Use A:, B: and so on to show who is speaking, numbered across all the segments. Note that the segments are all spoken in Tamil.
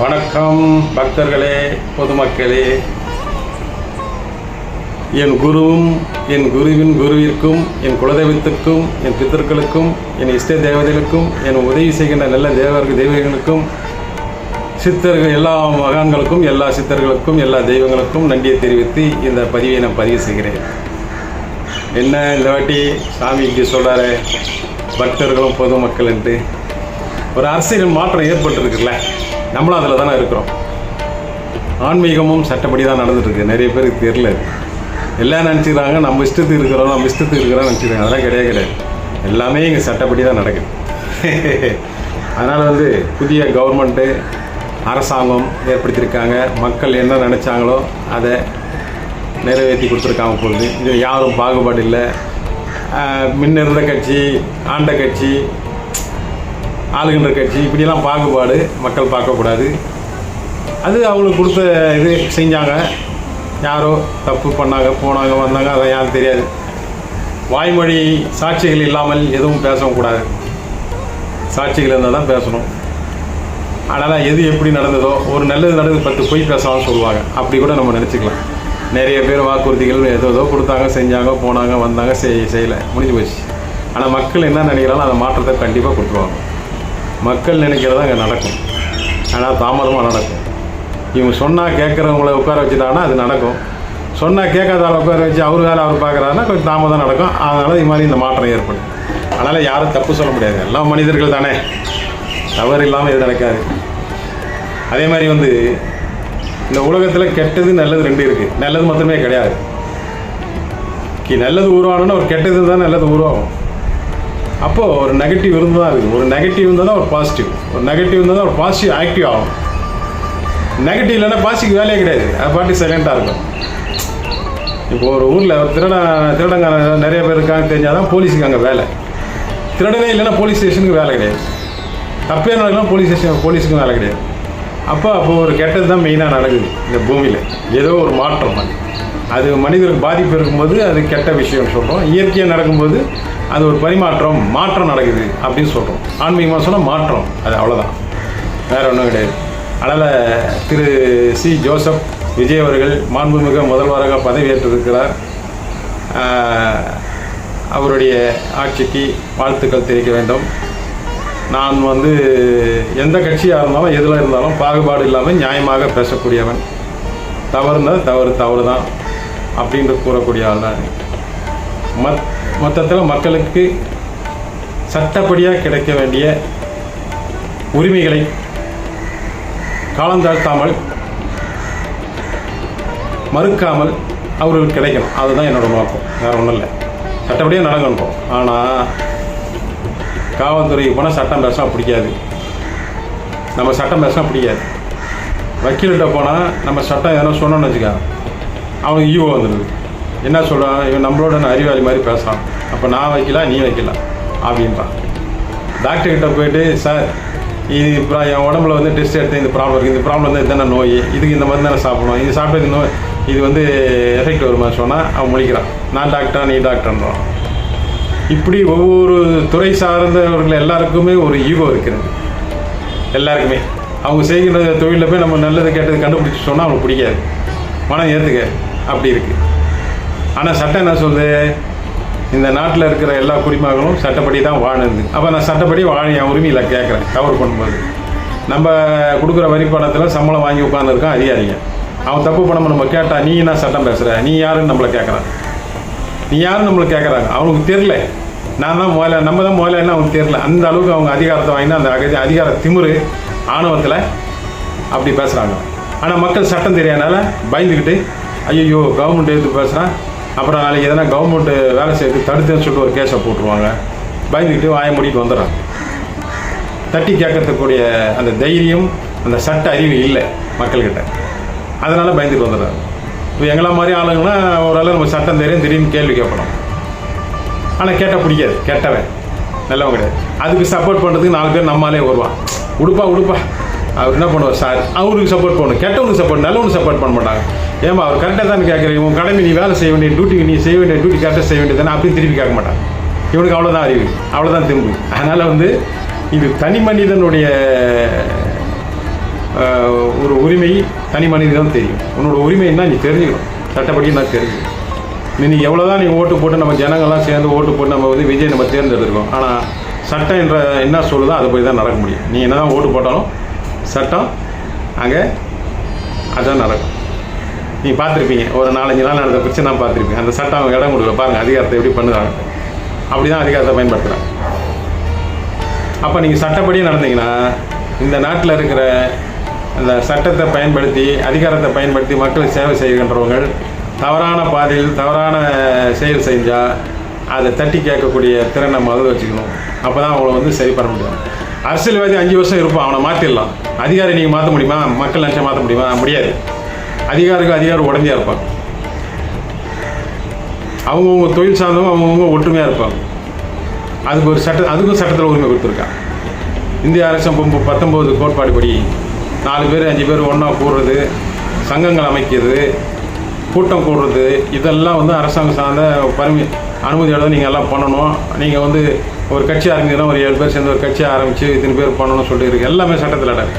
A: வணக்கம் பக்தர்களே, பொதுமக்களே. என் குருவும் என் குருவின் குருவிற்கும் என் குலதெய்வத்திற்கும் என் பித்தர்களுக்கும் என் இஷ்ட தேவதைகளுக்கும் என் உதவி செய்கின்ற நல்ல தெய்வங்களுக்கும் சித்தர்கள் எல்லா மகான்களுக்கும் எல்லா சித்தர்களுக்கும் எல்லா தெய்வங்களுக்கும் நன்றியை தெரிவித்து இந்த பதிவை நான் பதிவு செய்கிறேன். என்ன இந்த வாட்டி சாமி இப்படி சொல்கிறாரு, பக்தர்களும் பொதுமக்கள் என்று ஒரு அரசியல் மாற்றம் ஏற்பட்டுருக்குல்ல, நம்மளும் அதில் தானே இருக்கிறோம். ஆன்மீகமும் சட்டப்படி தான் நடந்துட்டுருக்கு. நிறைய பேருக்கு தெரியல. எல்லாம் நினச்சிக்கிறாங்க நம்ம இஷ்டத்துக்கு இருக்கிறோம் நினச்சிக்கிறாங்க. அதெல்லாம் கிடையாது. எல்லாமே இங்கே சட்டப்படி தான் நடக்குது. அதனால் புதிய கவர்மெண்ட்டு அரசாங்கம் ஏற்படுத்தியிருக்காங்க. மக்கள் என்ன நினச்சாங்களோ அதை நிறைவேற்றி கொடுத்துருக்காங்க. பொழுது இது யாரும் பாகுபாடு இல்லை. முன்ன இருந்த கட்சி, ஆண்ட கட்சி, ஆளுகின்ற கட்சி, இப்படியெல்லாம் பாகுபாடு மக்கள் பார்க்கக்கூடாது. அது அவங்களுக்கு கொடுத்த இது செஞ்சாங்க. யாரோ தப்பு பண்ணாங்க, போனாங்க, வந்தாங்க, அதை யாரும் தெரியாது. வாய்மொழி சாட்சிகள் இல்லாமல் எதுவும் பேசவும் கூடாது. சாட்சிகள் இருந்தால் தான் பேசணும். அதனால் எது எப்படி நடந்ததோ, ஒரு நல்லது நடந்தது 10 பொய் பேசலாம்னு சொல்லுவாங்க. அப்படி கூட நம்ம நினச்சிக்கலாம். நிறைய பேர் வாக்குறுதிகள் ஏதோ கொடுத்தாங்க, செஞ்சாங்க, போனாங்க, வந்தாங்க, செய்யலை, முடிஞ்சு போச்சு. ஆனால் மக்கள் என்ன நினைக்கிறாலும் அந்த மாற்றத்தை கண்டிப்பாக கொடுத்துருவாங்க. மக்கள் நினைக்கிறதா அங்கே நடக்கும். ஆனால் தாமதமாக நடக்கும். இவங்க சொன்னால் கேட்குறவங்கள உட்கார வச்சுட்டாங்கன்னா அது நடக்கும். சொன்னால் கேட்காத ஆள் உட்கார வச்சு அவர் வேலை அவர் பார்க்குறாருன்னா கொஞ்சம் தாமதம் நடக்கும். அதனால் இது மாதிரி இந்த மாற்றம் ஏற்படும். அதனால் யாரும் தப்பு சொல்ல முடியாது. எல்லாம் மனிதர்கள் தானே, தவறு இல்லாமல் எது நடக்காது. அதே மாதிரி இந்த உலகத்தில் கெட்டது நல்லது 2 இருக்குது. நல்லது மட்டுமே கிடையாது. நல்லது உருவாகணுன்னா ஒரு கெட்டது தான் நல்லது உருவாகும். அப்போது ஒரு நெகட்டிவ் இருந்து தான் இருக்குது. ஒரு நெகட்டிவ் இருந்தால் தான் ஒரு பாசிட்டிவ், ஒரு நெகட்டிவ் இருந்தால் தான் ஒரு பாசிட்டிவ் ஆக்டிவ் ஆகும். நெகட்டிவ் இல்லைன்னா பாசிட்டிவ் வேலையே கிடையாது. அது பாட்டி சைலண்ட்டாக இருக்கும். இப்போ ஒரு ஊரில் ஒரு திருடங்க நிறைய பேர் இருக்காங்க தெரிஞ்சால் தான் போலீஸுக்கு அங்கே வேலை. திருடனே இல்லைன்னா போலீஸ் ஸ்டேஷனுக்கு வேலை கிடையாது. தப்பே நடக்கலாம் போலீஸுக்கும் வேலை கிடையாது. அப்போ ஒரு கெட்டது தான் மெயினாக நடக்குது இந்த பூமியில். ஏதோ ஒரு மாற்றம் அது மனிதருக்கு பாதிப்பு இருக்கும்போது அது கெட்ட விஷயம் சொல்கிறோம். இயற்கையாக நடக்கும்போது அது ஒரு மாற்றம் நடக்குது அப்படின்னு சொல்கிறோம். ஆன்மீகமாக சொன்னால் மாற்றம், அது அவ்வளோதான், வேறு ஒன்றும் கிடையாது. அதனால் திரு சி. ஜோசப் விஜய் அவர்கள் மாண்புமிகு முதல்வராக பதவியேற்றிருக்கிறார். அவருடைய ஆட்சிக்கு வாழ்த்துக்கள் தெரிவிக்க வேண்டும். நான் எந்த கட்சியாக இருந்தாலும் எதில் இருந்தாலும் பாகுபாடு இல்லாமல் நியாயமாக பேசக்கூடியவன். தவறுனா தவறு தான் அப்படின்ட்டு கூறக்கூடிய ஆள் தான். மொத்தத்தில் மக்களுக்கு சட்டப்படியாக கிடைக்க வேண்டிய உரிமைகளை காலந்தாழ்த்தாமல் மறுக்காமல் அவர்களுக்கு கிடைக்கணும். அதுதான் என்னோடய நோக்கம், வேறு ஒன்றும் இல்லை. சட்டப்படியாக நடக்கணும். ஆனால் காவல்துறைக்கு போனால் சட்டம் பேசினா பிடிக்காது. நம்ம சட்டம் பேசினா பிடிக்காது. வக்கீல்கிட்ட போனால் நம்ம சட்டம் எதனா சொன்னோன்னு வச்சுக்காங்க, அவனுக்கு ஈவோ வந்துடுது. என்ன சொல்கிறான், இவன் நம்மளோட அறிவாளி மாதிரி பேசுகிறான், அப்போ நான் வைக்கலாம் நீ வைக்கலாம் அப்படின்றான். டாக்டர்கிட்ட போயிட்டு, சார் இது இப்போ என் உடம்புல டெஸ்ட் எடுத்து இந்த ப்ராப்ளம் இருக்குது, இந்த ப்ராப்ளம் எத்தனை நோய், இதுக்கு இந்த மருந்து தானே சாப்பிடணும், இது சாப்பிட்டு நோய் இது எஃபெக்ட் வருமா சொன்னால் அவன் முடிக்கிறான். நான் டாக்டரா நீ டாக்டர்ன்றான். இப்படி ஒவ்வொரு துறை சார்ந்தவர்கள் எல்லாருக்குமே ஒரு ஈகோ இருக்கிறது. எல்லாருக்குமே அவங்க செய்கிற தொழிலில் போய் நம்ம நல்லது கேட்டது கண்டுபிடிச்சி சொன்னால் அவனுக்கு பிடிக்காது, மனம் ஏற்றுக்க அப்படி இருக்குது. ஆனால் சட்டம் என்ன சொல்லுது, இந்த நாட்டில் இருக்கிற எல்லா குடிமக்களும் சட்டப்படி தான் வாழுது. அப்போ நான் சட்டப்படி என் உரிமையில் கேட்குறேன். தவறு பண்ணும்போது நம்ம கொடுக்குற வரி பணத்தில் சம்பளம் வாங்கி உட்காந்துருக்கான் அதிகாரிங்க. அவன் தப்பு பண்ணாமல் நம்ம கேட்டால் நீ என்ன சட்டம் பேசுகிற, நீ யாருன்னு நம்மளை கேட்குறான். அவனுக்கு தெரில. நான் தான் நம்ம தான் முதல்ல அவனுக்கு தெரில. அந்த அளவுக்கு அவங்க அதிகாரத்தை வாங்கினா அந்த அதிகார திமிரு ஆணவத்தில் அப்படி பேசுகிறாங்க. ஆனால் மக்கள் சட்டம் தெரியாதனால பயந்துக்கிட்டு ஐயோ கவர்மெண்ட் எடுத்து பேசுகிறான், அப்புறம் நாளைக்கு எதனா கவர்மெண்ட்டு வேலை செய்யறது தடுத்துன்னு சொல்லிட்டு ஒரு கேஸை போட்டுருவாங்க. பயந்துக்கிட்டு வாய மூடிட்டு வந்துடுறாங்க. தட்டி கேட்கறதுக்கூடிய அந்த தைரியம், அந்த சட்ட அறிவு இல்லை மக்கள்கிட்ட. அதனால் பயந்துட்டு வந்துடுறாங்க. இப்போ எங்களை மாதிரி ஆளுங்கன்னா ஓரளவு நம்ம சட்டம் தெரியும், திடீர்னு கேள்வி கேட்பணும். ஆனால் கேட்டால் பிடிக்காது, கெட்டவன் நல்லவன் கிடையாது. அதுக்கு சப்போர்ட் பண்ணுறதுக்கு 4 பேர் நம்மளாலே வருவான். உடுப்பா அவர் என்ன பண்ணுவார், சார் அவருக்கு சப்போர்ட் பண்ணணும், கெட்டவனுக்கு சப்போர்ட், நல்லவனுக்கு சப்போர்ட் பண்ண மாட்டாங்க. ஏமா அவர் கரெக்டாக தான் கேட்குறீங்க, உங்கள் கடமை நீ வேலை செய்ய வேண்டிய டியூட்டி நீ செய்ய வேண்டிய டியூட்டி கரெக்டாக செய்ய வேண்டியது தானே அப்படின்னு திருப்பி கேட்க மாட்டாங்க. இவனுக்கு அவ்வளோதான் அறிவு, அவ்வளோதான் திம்பு. அதனால் இது தனி மனிதனுடைய ஒரு உரிமை தனி மனிதன் தெரியும். உன்னோட உரிமை என்ன நீ தெரிஞ்சுக்கணும், சட்டப்படி நான் தெரிஞ்சுக்கணும். நீ எவ்வளோ தான் நீ ஓட்டு போட்டு நம்ம ஜனங்கள்லாம் சேர்ந்து ஓட்டு போட்டு நம்ம வந்து விஜய் நம்ம தேர்ந்தெடுத்துருக்கோம். ஆனால் சட்டம் என்ற என்ன சொல்லுதோ அதை போய் தான் நடக்க முடியும். நீ என்ன தான் ஓட்டு போட்டாலும் சட்டம் அங்கே அதுதான் நடக்கும். நீங்கள் பார்த்துருப்பீங்க, ஒரு 4-5 நாள் நடந்த பிரச்சனை பார்த்துருப்பீங்க. அந்த சட்டம் அவங்க இடம் கொடுக்கல பாருங்கள், அதிகாரத்தை எப்படி பண்ணுறாங்க. அப்படி தான் அதிகாரத்தை பயன்படுத்துகிறாங்க. அப்போ நீங்கள் சட்டப்படியே நடந்தீங்கன்னா இந்த நாட்டில் இருக்கிற அந்த சட்டத்தை பயன்படுத்தி அதிகாரத்தை பயன்படுத்தி மக்களுக்கு சேவை செய்கின்றவங்க தவறான பாதையில் தவறான செயல் செஞ்சால் அதை தட்டி கேட்கக்கூடிய திறனை முதல்ல வச்சுக்கணும். அப்போ தான் அவங்கள வந்து சரி பண்ண முடியும். அரசியல்வாதி 5 வருஷம் இருப்பான், அவனை மாற்றிடலாம். அதிகாரி நீங்கள் மாற்ற முடியுமா? மக்கள் நினச்சா மாற்ற முடியுமா? முடியாது. அதிகாரம் உடஞ்சியாக இருப்பாங்க. அவங்கவுங்க தொழில் சார்ந்தவங்க அவங்கவுங்க ஒற்றுமையாக இருப்பாங்க. அதுக்கும் சட்டத்தில் உரிமை கொடுத்துருக்காங்க. இந்திய அரசு 19 கோட்பாடு படி 4 பேர் 5 பேர் ஒன்றா கூடுறது, சங்கங்கள் அமைக்கிறது, கூட்டம் கூடுறது, இதெல்லாம் வந்து அரசாங்கம் சார்ந்த அனுமதியோட நீங்கள் எல்லாம் பண்ணணும். நீங்கள் வந்து ஒரு கட்சி ஆரம்பிக்கிறோம், ஒரு 7 பேர் சேர்ந்து ஒரு கட்சி ஆரம்பித்து இத்தனை பேர் பண்ணணும்னு சொல்லிட்டு இருக்குது. எல்லாமே சட்டத்தில் இடம்.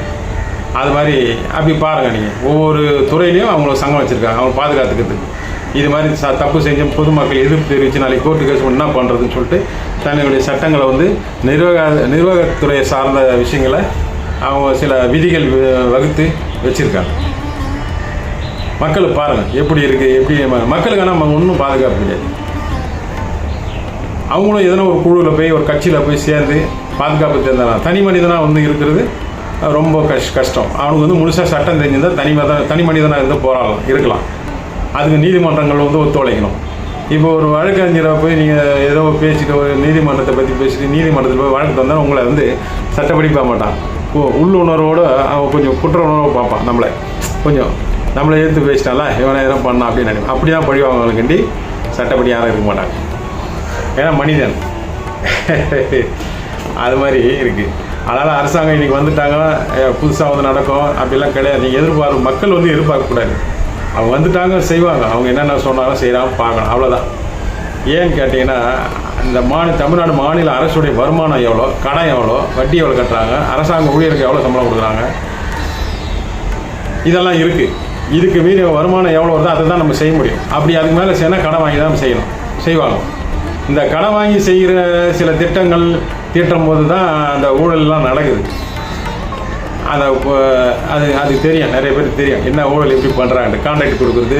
A: அது மாதிரி அப்படி பாருங்கள், நீங்கள் ஒவ்வொரு துறையிலையும் அவங்கள சங்கம் வச்சுருக்காங்க அவங்க பாதுகாத்துக்கிறதுக்கு. இது மாதிரி தப்பு செஞ்ச பொதுமக்கள் எதிர்ப்பு தெரிவித்து நாளைக்கு கோர்ட்டு கேஸ் என்ன பண்ணுறதுன்னு சொல்லிட்டு தன்னுடைய சட்டங்களை வந்து நிர்வாகத்துறையை சார்ந்த விஷயங்களை அவங்க சில விதிகள் வகுத்து வச்சுருக்காங்க. மக்களுக்கு பாருங்கள் எப்படி இருக்குது, எப்படி மக்களுக்கான நம்ம ஒன்றும் பாதுகாப்பு கிடையாது. அவங்களும் எதனா ஒரு குழுவில் போய் ஒரு கட்சியில் போய் சேர்ந்து பாதுகாப்பு தேர்ந்தாங்க. தனி மனிதனாக வந்து இருக்கிறது ரொம்ப கஷ்டம். அவனுக்கு வந்து முழுசாக சட்டம் தெரிஞ்சிருந்தால் தனி மனிதனாக இருந்து போராடலாம் இருக்கலாம். அதுக்கு நீதிமன்றங்கள் வந்து ஒத்துழைக்கணும். இப்போ ஒரு வழக்கறிஞரை போய் நீங்கள் ஏதோ பேசிட்டு ஒரு நீதிமன்றத்தை பற்றி பேசிட்டு நீதிமன்றத்தில் போய் வழக்கு தந்தால் உங்களை வந்து சட்டப்படி பார்க்க மாட்டான். உள்ளுணர்வோடு அவன் கொஞ்சம் குற்ற உணர்வை பார்ப்பான். நம்மளை எடுத்து பேசிட்டால இவனை எதனா பண்ணான் அப்படின்னு நினைப்பான். அப்படி தான் பழிவாங்கி சட்டப்படி யாரும் இருக்க மாட்டாங்க. ஏன்னா மனிதன் அது மாதிரி இருக்குது. அதனால் அரசாங்கம் இன்றைக்கி வந்துட்டாங்கன்னா புதுசாக வந்து நடக்கும் அப்படிலாம் கிடையாது. நீங்கள் மக்கள் வந்து எதிர்பார்க்கக்கூடாது. அவங்க வந்துட்டாங்க செய்வாங்க, அவங்க என்னென்ன சொன்னாலும் செய்கிறாங்க பார்க்கணும், அவ்வளோதான். ஏன்னு கேட்டிங்கன்னா இந்த தமிழ்நாடு மாநில அரசுடைய வருமானம் எவ்வளோ, கடன் எவ்வளோ, வட்டி எவ்வளோ கட்டுறாங்க, அரசாங்க ஊழியருக்கு எவ்வளோ சம்பளம் கொடுக்குறாங்க, இதெல்லாம் இருக்குது. இதுக்கு மீறி வருமானம் எவ்வளோ வருதோ அதை தான் நம்ம செய்ய முடியும். அப்படி அதுக்கு மேலே செய்யணும் கடன் வாங்கி தான் செய்வாங்க. இந்த கடன் வாங்கி செய்கிற சில திட்டங்கள் தீட்டும் போது தான் அந்த ஊழல்லாம் நடக்குது. அது தெரியும், நிறைய பேருக்கு தெரியும் என்ன ஊழல் எப்படி பண்ணுறாங்க. கான்ட்ராக்ட் கொடுக்குறது,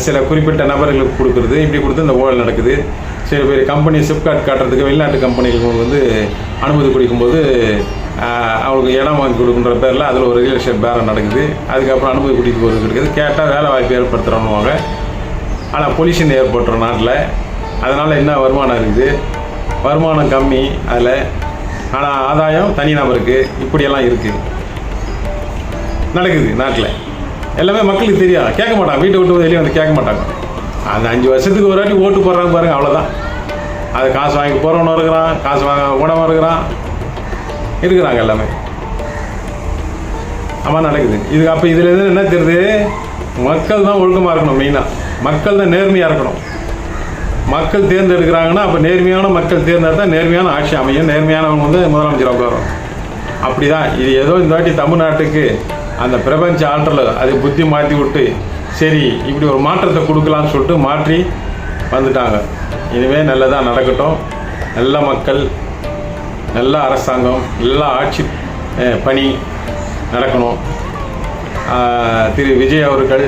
A: சில குறிப்பிட்ட நபர்களுக்கு கொடுக்குறது, இப்படி கொடுத்து இந்த ஊழல் நடக்குது. சில பேர் கம்பெனி சிப்கார்ட் காட்டுறதுக்கு வெளிநாட்டு கம்பெனிகளுக்கு வந்து அனுமதி கொடுக்கும்போது அவங்களுக்கு இடம் வாங்கி கொடுக்குன்ற பேரில் அதில் ஒரு ரியல் எஸ்டேட் பேரம் நடக்குது. அதுக்கப்புறம் அனுமதி கொடுத்து போகிறது கிடைக்குது. கேட்டால் வேலை வாய்ப்பு ஏற்படுத்துகிறோன்னுவாங்க. ஆனால் பொல்யூஷன் ஏற்பட்டுரும் நாட்டில். அதனால் என்ன வருமானம் இருக்குது, வருமானம் கம்மி அதில், ஆனால் ஆதாயம் தனி நபருக்கு. இப்படியெல்லாம் இருக்குது, நடக்குது நாட்டில். எல்லாமே மக்களுக்கு தெரியாது, கேட்க மாட்டாங்க. வீட்டை விட்டு வெளியே வந்து கேட்க மாட்டாங்க. அந்த 5 வருஷத்துக்கு ஒரு வாட்டி ஓட்டு போடுறாங்க பாருங்கள், அவ்வளோதான். அது காசு வாங்கி போகிறவனும் இருக்கிறான், காசு வாங்க உடம்பு இருக்கிறாங்க எல்லாமே. ஆமாம் நடக்குது இது. அப்போ இதில் எது என்ன தெரியுது, மக்கள் தான் ஒழுக்கமாக இருக்கணும். மெயினாக மக்கள் தான் நேர்மையாக இருக்கணும். மக்கள் தேர்ந்தெடுக்கிறாங்கன்னா அப்போ நேர்மையான மக்கள் தேர்ந்தெடுத்தா நேர்மையான ஆட்சி அமையும், நேர்மையானவங்க வந்து முதலமைச்சர் உட்காரும். அப்படி தான் இது. ஏதோ இந்த வாட்டி தமிழ்நாட்டுக்கு அந்த பிரபஞ்ச ஆற்றல் அதை புத்தி மாற்றி விட்டு சரி இப்படி ஒரு மாற்றத்தை கொடுக்கலான்னு சொல்லிட்டு மாற்றி வந்துட்டாங்க. இனிமேல் நல்லதாக நடக்கட்டும். நல்ல மக்கள், நல்ல அரசாங்கம், நல்ல ஆட்சி பணி நடக்கணும். திரு விஜய் அவர்கள்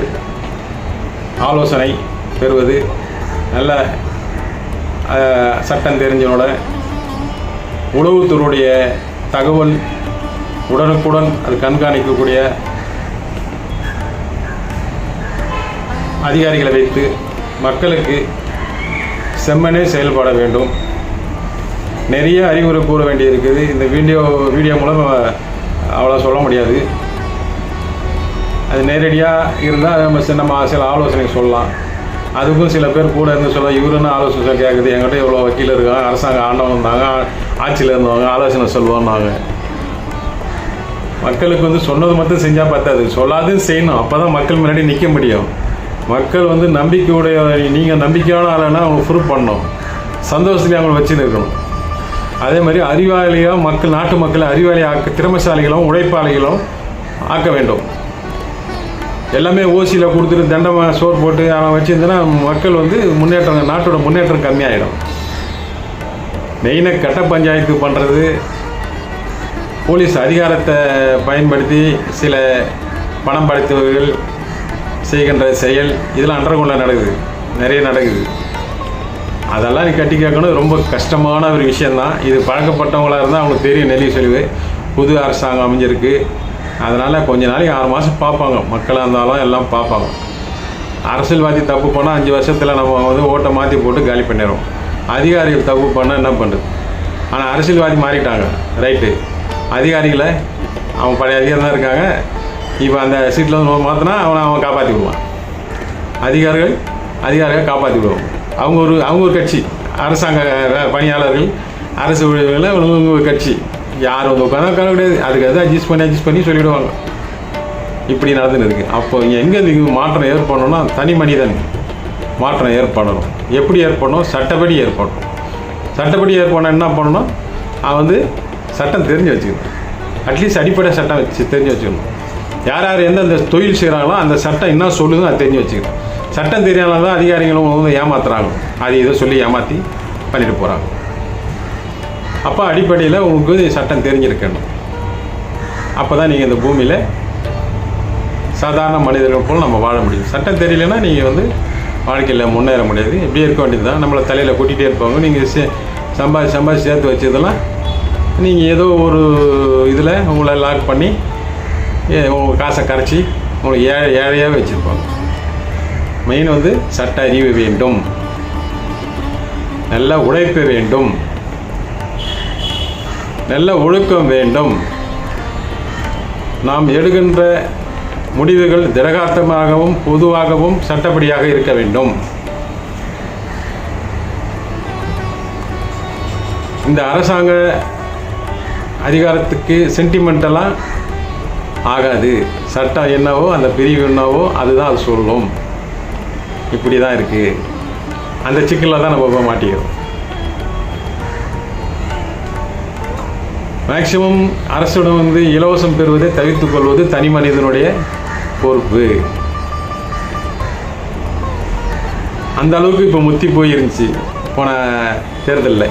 A: ஆலோசனை பெறுவது, நல்ல சட்டம் தெரிஞ்சனோட உளவுத்துறையுடைய தகவல் உடனுக்குடன் அது கண்காணிக்கக்கூடிய அதிகாரிகளை வைத்து மக்களுக்கு செம்மனே செயல்பட வேண்டும். நிறைய அறிவுரை கூற வேண்டியிருக்குது. இந்த வீடியோ மூலம் அவ்வளோ சொல்ல முடியாது. அது நேரடியாக இருந்தால் நம்ம சில ஆலோசனை சொல்லலாம். அதுக்கும் சில பேர் கூட இருந்து சொல்ல இவருன்னு ஆலோசனை கேட்குது. என்கிட்ட இவ்வளோ வக்கீல் இருக்காங்க, அரசாங்கம் ஆண்டவங்க இருந்தாங்க, ஆட்சியில் இருந்தவங்க ஆலோசனை சொல்லுவோம்னாங்க. மக்களுக்கு வந்து சொன்னது மட்டும் செஞ்சால் பத்தாது, சொல்லாதும் செய்யணும். அப்போ தான் மக்கள் முன்னாடி நிற்க முடியும். மக்கள் வந்து நம்பிக்கையுடைய, நீங்கள் நம்பிக்கையான ஆளுன்னா அவங்க ப்ரூவ் பண்ணணும், சந்தோஷத்துலேயே அவங்களை வச்சுன்னு இருக்கணும். அதே மாதிரி அறிவாளியாக நாட்டு மக்களை அறிவாளியாக திறமைசாலிகளும் உழைப்பாளிகளும் ஆக்க வேண்டும். எல்லாமே ஓசியில் கொடுத்துட்டு தண்டமாக சோறு போட்டு அவன் வச்சுருந்தேன்னா மக்கள் வந்து முன்னேற்றம், நாட்டோட முன்னேற்றம் கம்மியாயிடும். மெயினாக கட்ட பஞ்சாயத்து பண்ணுறது, போலீஸ் அதிகாரத்தை பயன்படுத்தி சில பணம் படைத்தவர்கள் செய்கின்ற செயல், இதெல்லாம் அண்டர்கிரவுண்டில் நடக்குது, நிறைய நடக்குது. அதெல்லாம் நீ கட்டி கேட்கணும். ரொம்ப கஷ்டமான ஒரு விஷயந்தான். இது பழக்கப்பட்டவங்களாக இருந்தால் அவங்களுக்கு தெரியும். நெல்லி சொல்லுவேன், புது அரசாங்கம் அமைஞ்சிருக்கு, அதனால் கொஞ்ச நாளைக்கு 6 மாதம் பார்ப்பாங்க. மக்களாக இருந்தாலும் எல்லாம் பார்ப்பாங்க. அரசியல்வாதி தப்பு பண்ணால் 5 வருஷத்தில் நம்ம வந்து ஓட்டை மாற்றி போட்டு காலி பண்ணிடுறோம். அதிகாரிகள் தப்பு பண்ணால் என்ன பண்ணுறது? ஆனால் அரசியல்வாதி மாறிட்டாங்க, ரைட்டு. அதிகாரிகளை அவன் பழைய அதிகாரம் தான் இருக்காங்க. இப்போ அந்த சீட்டில் வந்து மாற்றினா அவன் காப்பாற்றி விடுவான். அதிகாரிகள் காப்பாற்றி விடுவாங்க. அவங்க ஒரு கட்சி, அரசாங்க பணியாளர்கள், அரசு ஊழியர்கள், அவங்க ஒரு கட்சி. யார் வந்து உட்கார கிடையாது. அதுக்கு எதாவது அட்ஜஸ்ட் பண்ணி சொல்லிவிடுவாங்க. இப்படி நடந்துன்னு இருக்குது. அப்போ எங்கே இது மாற்றம் ஏற்படணும்னா தனி மனிதன் மாற்றம் ஏற்படணும். எப்படி ஏற்படணும்? சட்டப்படி ஏற்படணும். சட்டப்படி ஏற்படணும் என்ன பண்ணணும்? அவன் வந்து சட்டம் தெரிஞ்சு வச்சுக்கணும். அட்லீஸ்ட் அடிப்படை சட்டம் தெரிஞ்சு வச்சுக்கணும். யார் யார் எந்தெந்த தொழில் செய்கிறாங்களோ அந்த சட்டம் என்ன சொல்லுதோ அதை தெரிஞ்சு வச்சுக்கணும். சட்டம் தெரியாமல் தான் அதிகாரிகளும் வந்து ஏமாத்துறாங்க. அதை இதை சொல்லி ஏமாற்றி பண்ணிட்டு போகிறாங்க. அப்போ அடிப்படையில் உங்களுக்கு சட்டம் தெரிஞ்சிருக்கணும். அப்போ தான் நீங்கள் இந்த பூமியில் சாதாரண மனிதர்கள் போல் நம்ம வாழ முடியும். சட்டம் தெரியலன்னா நீங்கள் வந்து வாழ்க்கையில் முன்னேற முடியாது. இப்படியே இருக்க வேண்டியது தான். நம்மளை தலையில் கூட்டிகிட்டே இருப்பாங்க. நீங்கள் சம்பாதிச்சு சேர்த்து வச்சதெல்லாம் நீங்கள் ஏதோ ஒரு இதில் உங்களை லாக் பண்ணி உங்கள் காசை கரைச்சி உங்களை ஏழையாக வச்சுருப்பாங்க. மெயின் வந்து சட்ட அறிவு வேண்டும், நல்ல உழைப்பு வேண்டும், நல்ல ஒழுக்கம் வேண்டும். நாம் எடுக்கின்ற முடிவுகள் திடகாத்தமாகவும் பொதுவாகவும் சட்டப்படியாக இருக்க வேண்டும். இந்த அரசாங்க அதிகாரத்துக்கு சென்டிமெண்டெல்லாம் ஆகாது. சட்டம் என்னவோ அந்த பிரிவு என்னவோ அதுதான் அது சொல்லும். இப்படி தான் இருக்குது. அந்த சிக்கலில் தான் நம்ம போக மாட்டேங்கிறோம். மேக்சிமம் அரசிடம் வந்து இலவசம் பெறுவதை தவிர்த்துக் கொள்வது தனி மனிதனுடைய பொறுப்பு. அந்த அளவுக்கு இப்போ முத்தி போயிருந்துச்சு. போன தேர்தலில்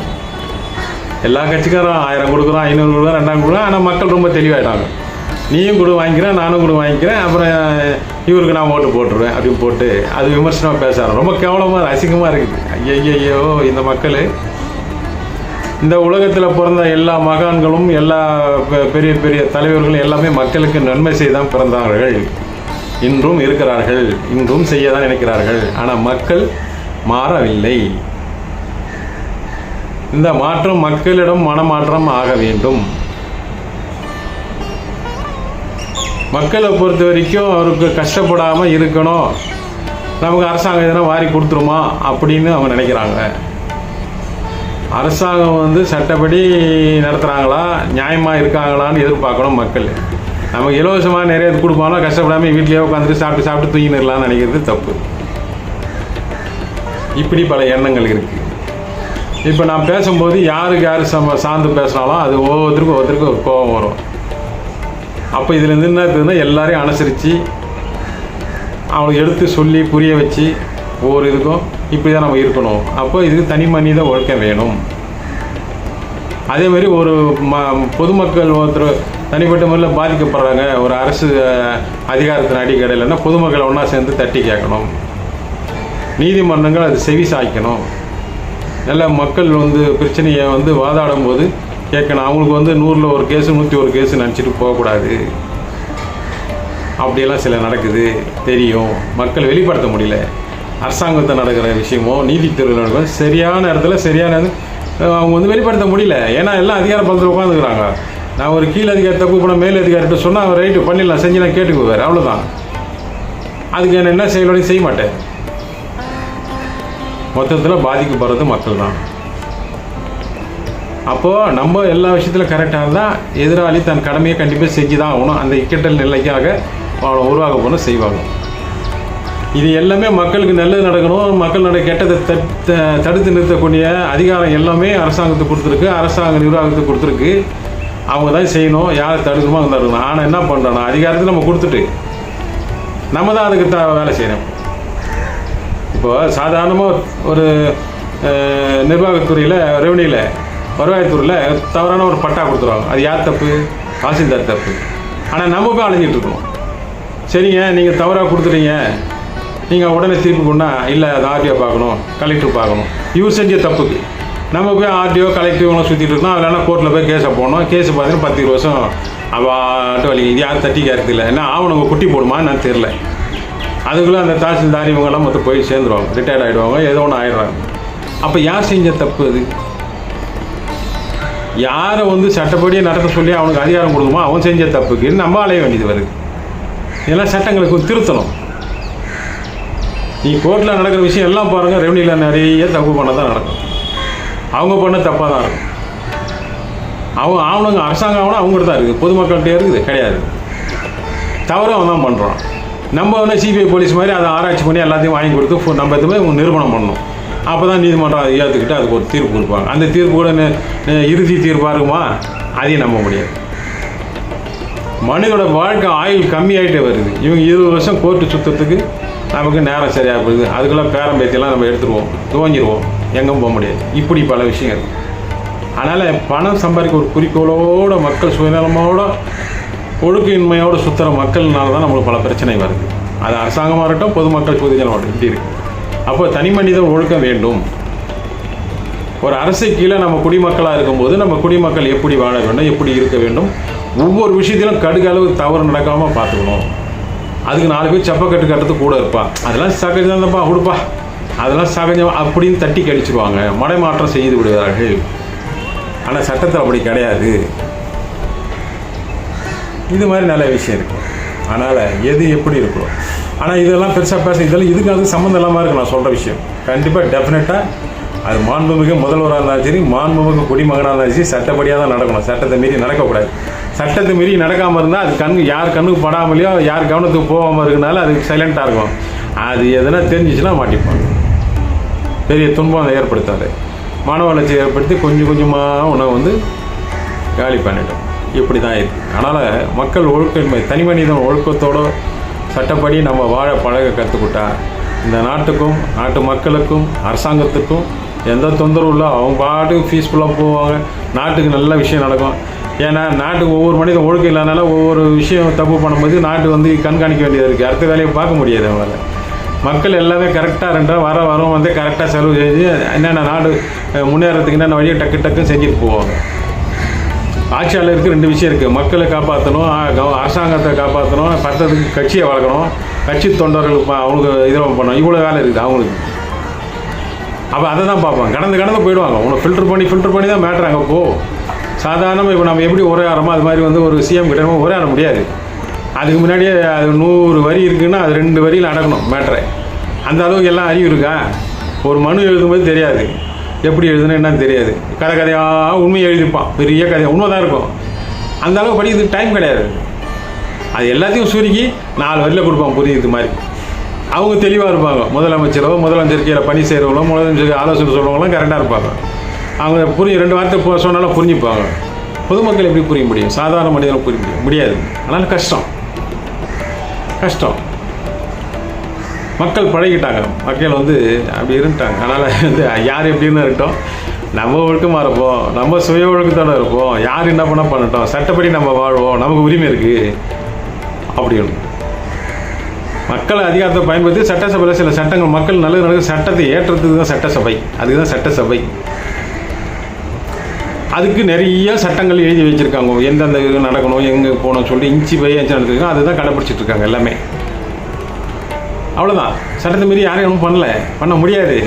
A: எல்லா கட்சிக்காரும் 1000 கொடுக்குறோம், 500 கொடுக்குறோம், 2000 கொடுக்குறோம். ஆனால் மக்கள் ரொம்ப தெளிவாயிட்டாங்க. நீயும் கூட வாங்கிக்கிறேன், நானும் கூட வாங்கிக்கிறேன், அப்புறம் இவருக்கு நான் ஓட்டு போட்டுருவேன் அப்படின்னு போட்டு அது விமர்சனமாக பேசுகிறாங்க. ரொம்ப கேவலமாக அசிங்கமாக இருக்குது. ஐயோ, இந்த மக்கள், இந்த உலகத்தில் பிறந்த எல்லா மகான்களும் எல்லா பெரிய பெரிய தலைவர்களும் எல்லாமே மக்களுக்கு நன்மை செய்து தான் பிறந்தார்கள். இன்றும் இருக்கிறார்கள், இன்றும் செய்ய தான் நினைக்கிறார்கள். ஆனால் மக்கள் மாறவில்லை. இந்த மாற்றம் மக்களிடம் மனமாற்றம் ஆக வேண்டும். மக்களை பொறுத்த வரைக்கும் அவருக்கு கஷ்டப்படாமல் இருக்கணும், நமக்கு அரசாங்கம் எதனா வாரி கொடுத்துருமா அப்படின்னு அவங்க நினைக்கிறாங்க. அரசாங்கம் வந்து சட்டப்படி நடத்துகிறாங்களா, நியாயமாக இருக்காங்களான்னு எதிர்பார்க்கணும் மக்கள். நமக்கு இலவசமாக நிறைய கொடுப்பாலும் கஷ்டப்படாமல் வீட்டிலேயே உட்காந்துட்டு சாப்பிட்டு தூங்கிடலான்னு நினைக்கிறது தப்பு. இப்படி பல எண்ணங்கள் இருக்குது. இப்போ நான் பேசும்போது யாருக்கு யார் சார்ந்து பேசினாலும் அது ஒவ்வொருத்தருக்கும் ஒரு கோபம் வரும். அப்போ இதுலேருந்து என்ன இருக்குதுன்னா எல்லாரையும் அனுசரித்து அவங்களுக்கு எடுத்து சொல்லி புரிய வச்சு ஒவ்வொரு இதுக்கும் இப்படி தான் நம்ம இருக்கணும். அப்போ இதுக்கு தனி மனித ஒழுக்கம் வேணும். அதேமாதிரி ஒரு பொதுமக்கள் ஒருத்தர் தனிப்பட்ட முறையில் பாதிக்கப்படுறாங்க, ஒரு அரசு அதிகாரத்தின் அடிக்கடையில்னா பொதுமக்களை ஒன்றா சேர்ந்து தட்டி கேட்கணும். நீதிமன்றங்கள் அது செவி சாய்க்கணும். நல்ல மக்கள் வந்து பிரச்சனையை வந்து வாதாடும் போது கேட்கணும். அவங்களுக்கு வந்து 100ல் 1 கேஸு 101 கேஸு நினச்சிட்டு போகக்கூடாது. அப்படியெல்லாம் சில நடக்குது, தெரியும். மக்கள் வெளிப்படுத்த முடியல. அரசாங்கத்தை நடக்கிற விஷயமோ நீதித்துறையில் நடக்கிற சரியான இடத்துல சரியான அவங்க வந்து வெளிப்படுத்த முடியல. ஏன்னா எல்லாம் அதிகார பலத்தில் உட்காந்துக்கிறாங்க. நான் ஒரு கீழ் அதிகாரி தப்பு பண்ண மேல் அதிகாரிகிட்ட சொன்னால் அவர் ரைட்டு பண்ணிடலாம், செஞ்சு நான் கேட்டுக்குவார், அவ்வளோதான். அதுக்கு என்ன செயலோடையும் செய்ய மாட்டேன். மொத்தத்தில் பாதிக்கப்படுறது மக்கள் தான். அப்போது நம்ம எல்லா விஷயத்திலும் கரெக்டாக இருந்தால் எதிராளி தன் கடமையை கண்டிப்பாக செஞ்சு தான் ஆகணும். அந்த இக்கட்டல் நிலைக்காக அவனை உருவாக போகணும், செய்வாங்க. இது எல்லாமே மக்களுக்கு நல்லது நடக்கணும். மக்கள் கெட்டதை தடுத்து நிறுத்தக்கூடிய அதிகாரம் எல்லாமே அரசாங்கத்துக்கு கொடுத்துருக்கு, அரசாங்க நிர்வாகத்துக்கு கொடுத்துருக்கு. அவங்க தான் செய்யணும், யார் தடுக்கணுமோ அவங்க தடுக்கணும். ஆனால் என்ன பண்ணுறோன்னா அதிகாரத்தை நம்ம கொடுத்துட்டு நம்ம தான் அதுக்கு வேலை செய்யணும். இப்போ சாதாரணமாக ஒரு நிர்வாகத்துறையில், ரெவன்யூவில், வருவாய்த்துறையில் தவறான ஒரு பட்டா கொடுத்துருவாங்க. அது யார் தப்பு? தாசில்தார் தப்பு. ஆனால் நம்ம போய் அலைஞ்சிட்டு இருக்கணும். சரிங்க, நீங்கள் தவறாக கொடுத்துட்டீங்க, நீங்கள் உடனே திருப்பி கொண்டா இல்லை, அது ஆர்டிஓ பார்க்கணும், கலெக்டர் பார்க்கணும். இவர் செஞ்ச தப்புக்கு நம்ம போய் ஆர்டிஓ கலெக்டிவ்லாம் சுற்றிட்டு இருக்கோம். அதெல்லாம் கோர்ட்டில் போய் கேஸை போடணும். கேஸை பார்த்தீங்கன்னா 10-20 வருஷம் அவாட்டு வலி. இது யாரும் தட்டி கேட்கறது இல்லை. ஏன்னா ஆவணங்க குட்டி போடுமா நான் தெரில. அதுக்குள்ளே அந்த தாசில்தார் இவங்கெல்லாம் மொத்தம் போய் சேர்ந்துருவாங்க, ரிட்டையர்ட் ஆகிடுவாங்க, ஏதோ ஒன்று ஆகிடுறாங்க. அப்போ யார் செஞ்ச தப்பு? அது யாரை சட்டப்படியே நடத்த சொல்லி அவனுக்கு அதிகாரம் கொடுக்குமோ அவன் செஞ்ச தப்புக்கு நம்ம அலைய வேண்டியது வருது. இதெல்லாம் சட்டங்களுக்கு திருத்தணும். நீ கோர்ட்டில் நடக்கிற விஷயம் எல்லாம் பாருங்கள், ரெவன்யூவில் நிறைய தப்பு பண்ண தான் நடக்கும். அவங்க பண்ண தப்பாக தான் இருக்கும். அவங்க ஆவணங்க அரசாங்கம் ஆகணும் அவங்ககிட்ட தான் இருக்குது, பொதுமக்கள்கிட்ட இருக்குது கிடையாது. தவறு அவன் தான் பண்ணுறான். நம்ம சிபிஐ போலீஸ் மாதிரி அதை ஆராய்ச்சி பண்ணி எல்லாத்தையும் வாங்கி கொடுத்து நம்ம எதுவுமே நிரூபணம் பண்ணணும். அப்போ தான் நீதிமன்றம் அதை ஏற்றுக்கிட்டு அதுக்கு ஒரு தீர்ப்பு கொடுப்பாங்க. அந்த தீர்ப்பு கூட இறுதி தீர்ப்பாக இருக்குமா? அதையும் நம்ப முடியாது. மனிதோட வாழ்க்கை ஆயுள் கம்மியாகிட்டே வருது. இவங்க 20 வருஷம் கோர்ட்டு சுற்றத்துக்கு நமக்கு நேரம் சரியாக போகுது. அதுக்குள்ளே பேரம்பேத்தியெல்லாம் நம்ம எடுத்துருவோம், துவங்கிடுவோம், எங்கும் போக முடியாது. இப்படி பல விஷயம் இருக்குது. அதனால் பணம் சம்பாதிக்க ஒரு குறிக்கோளோட மக்கள் சுயநலமோட ஒழுக்கின்மையோடு சுற்றுற மக்கள்னால தான் நம்மளுக்கு பல பிரச்சனை வருது. அது அரசாங்கமாக இருக்கட்டும், பொதுமக்கள் பொதுஜனோட இப்படி இருக்குது. அப்போ தனி மனித ஒழுக்கம் வேண்டும். ஒரு அரசு கீழே நம்ம குடிமக்களாக இருக்கும்போது நம்ம குடிமக்கள் எப்படி வாழ வேண்டும், எப்படி இருக்க வேண்டும், ஒவ்வொரு விஷயத்திலும் கடுகளவு தவறு நடக்காமல் பார்த்துக்கணும். அதுக்கு 4 பேர் சப்பக்கட்டு கட்டுறது கூட இருப்பான். அதெல்லாம் சகஜம் தான்ப்பா, கொடுப்பா, அதெல்லாம் சகஜம் அப்படின்னு தட்டி கழிச்சிடுவாங்க, மடைமாற்றம் செய்து விடுவார்கள். ஆனால் சட்டத்தில் அப்படி கிடையாது. இது மாதிரி நல்ல விஷயம் இருக்குது. அதனால் எது எப்படி இருக்கணும். ஆனால் இதெல்லாம் பெருசாக பேச இதெல்லாம் இதுக்கு அது சம்மந்தம் இல்லாமல் இருக்குது. நான் சொல்கிற விஷயம் கண்டிப்பாக டெஃபினட்டாக அது மாண்புமிகு முதல்வராக இருந்தாலும் சரி, மாண்புமிகு குடிமகனாக இருந்தாலும் சரி, சட்டப்படியாக தான் நடக்கணும். சட்டத்தை மீறி நடக்கக்கூடாது. சட்டத்தை மீறி நடக்காமல் இருந்தால் அது யார் கண்ணுக்கு படாமலையோ யார் கவனத்துக்கு போகாமல் இருக்கனால அது சைலண்ட்டாக இருக்கும். அது எதனா தெரிஞ்சிச்சுன்னா மாட்டிப்பாங்க. பெரிய துன்பம் அதை ஏற்படுத்தாது. மன வளர்ச்சி ஏற்படுத்தி கொஞ்சம் கொஞ்சமாக உணவை காலி பண்ணிட்டோம். இப்படி தான் இருக்குது. அதனால் மக்கள் ஒழுக்கின்மை, தனி மனிதன் ஒழுக்கத்தோடு சட்டப்படி நம்ம வாழ பழக கற்றுக்கிட்டா இந்த நாட்டுக்கும் நாட்டு மக்களுக்கும் அரசாங்கத்துக்கும் எந்த தொந்தரவும் இல்லை. அவங்க பாட்டுக்கு பீஸ்ஃபுல்லாக போவாங்க. நாட்டுக்கு நல்ல விஷயம் நடக்கும். ஏன்னா நாட்டுக்கு ஒவ்வொரு மனிதன் ஒழுக்கம் இல்லாதனால ஒவ்வொரு விஷயம் தப்பு பண்ணும்போது நாட்டு கண்காணிக்க வேண்டியது இருக்குது. அடுத்த வேலையை பார்க்க முடியாது அவங்களால. மக்கள் எல்லாமே கரெக்டாக வரும் கரெக்டாக செலவு செஞ்சு என்னென்ன நாடு முன்னேறதுக்கு என்னென்ன வழியை டக்குன்னு செஞ்சுட்டு போவாங்க. ஆட்சியாளருக்கு 2 விஷயம் இருக்குது. மக்களை காப்பாற்றணும், அரசாங்கத்தை காப்பாற்றணும், பத்தத்துக்கு கட்சியை வளர்க்கணும், கட்சி தொண்டர்களுக்கு அவங்களுக்கு இதில் பண்ணணும். இவ்வளோ வேலை இருக்குது அவங்களுக்கு. அப்போ அதை தான் பார்ப்பாங்க. கடந்து போயிடுவாங்க. உங்களை ஃபில்டர் பண்ணி தான் மேட்ரு அங்கே போ. சாதாரணமாக இப்போ நம்ம எப்படி உரையாடுறோமோ அது மாதிரி ஒரு சிஎம் கிட்ட உரையாட முடியாது. அதுக்கு முன்னாடியே அது 100 வரி இருக்குன்னா அது 2 வரியில் அடக்கணும் மேட்ரை. அந்த அளவுக்கு எல்லாம் அறிவு இருக்கா? ஒரு மனு எழுதும்போது தெரியாது, எப்படி எழுதுனா என்னன்னு தெரியாது. கதையாக உண்மையை எழுதிப்பான், பெரிய கதை உண்மை தான் இருக்கும். அந்த அளவுக்கு படிக்கிறதுக்கு டைம் கிடையாது. அது எல்லாத்தையும் சுருக்கி 4 வரியில் கொடுப்பான் புரியுது மாதிரி. அவங்க தெளிவாக இருப்பாங்க. முதலமைச்சர் கீழே பணி செய்கிறவங்களோ, முதலமைச்சருக்கு ஆலோசனை சொல்கிறவங்களாம் கரெக்டாக இருப்பாங்க. அவங்க 2 வார்த்தை சொன்னாலும் புரிஞ்சுப்பாங்க. பொதுமக்கள் எப்படி புரிய முடியும்? சாதாரண மனிதனை புரிய முடியாது. அதனால் கஷ்டம். மக்கள் பழகிட்டாங்க. மக்கள் அப்படி இருந்துட்டாங்க. அதனால் யார் எப்படின்னு இருக்கட்டும், நம்ம ஒழுக்கமாக இருப்போம், நம்ம சுய ஒழுக்கத்தோடு இருப்போம். யார் என்ன பண்ணட்டும், சட்டப்படி நம்ம வாழ்வோம், நமக்கு உரிமை இருக்குது அப்படின்னு. மக்கள் அதிகாரத்தை பயன்படுத்தி சட்டசபையில் சில சட்டங்கள் மக்கள் நல்லது நடக்க சட்டத்தை ஏற்றத்துக்கு தான் சட்டசபை. அதுக்கு தான் சட்டசபை. அதுக்கு நிறைய சட்டங்கள் எழுதி வச்சுருக்காங்க. எந்தெந்த நடக்கணும், எங்கே போகணும்னு சொல்லி இன்ச்சு பை இன்ச்சு நடந்துருக்காங்க. அதுதான் கடைப்பிடிச்சிட்டு இருக்காங்க எல்லாமே. அவ்வளோதான். சட்டத்தை மீறி யாரையும் ஒன்றும் பண்ண முடியாது.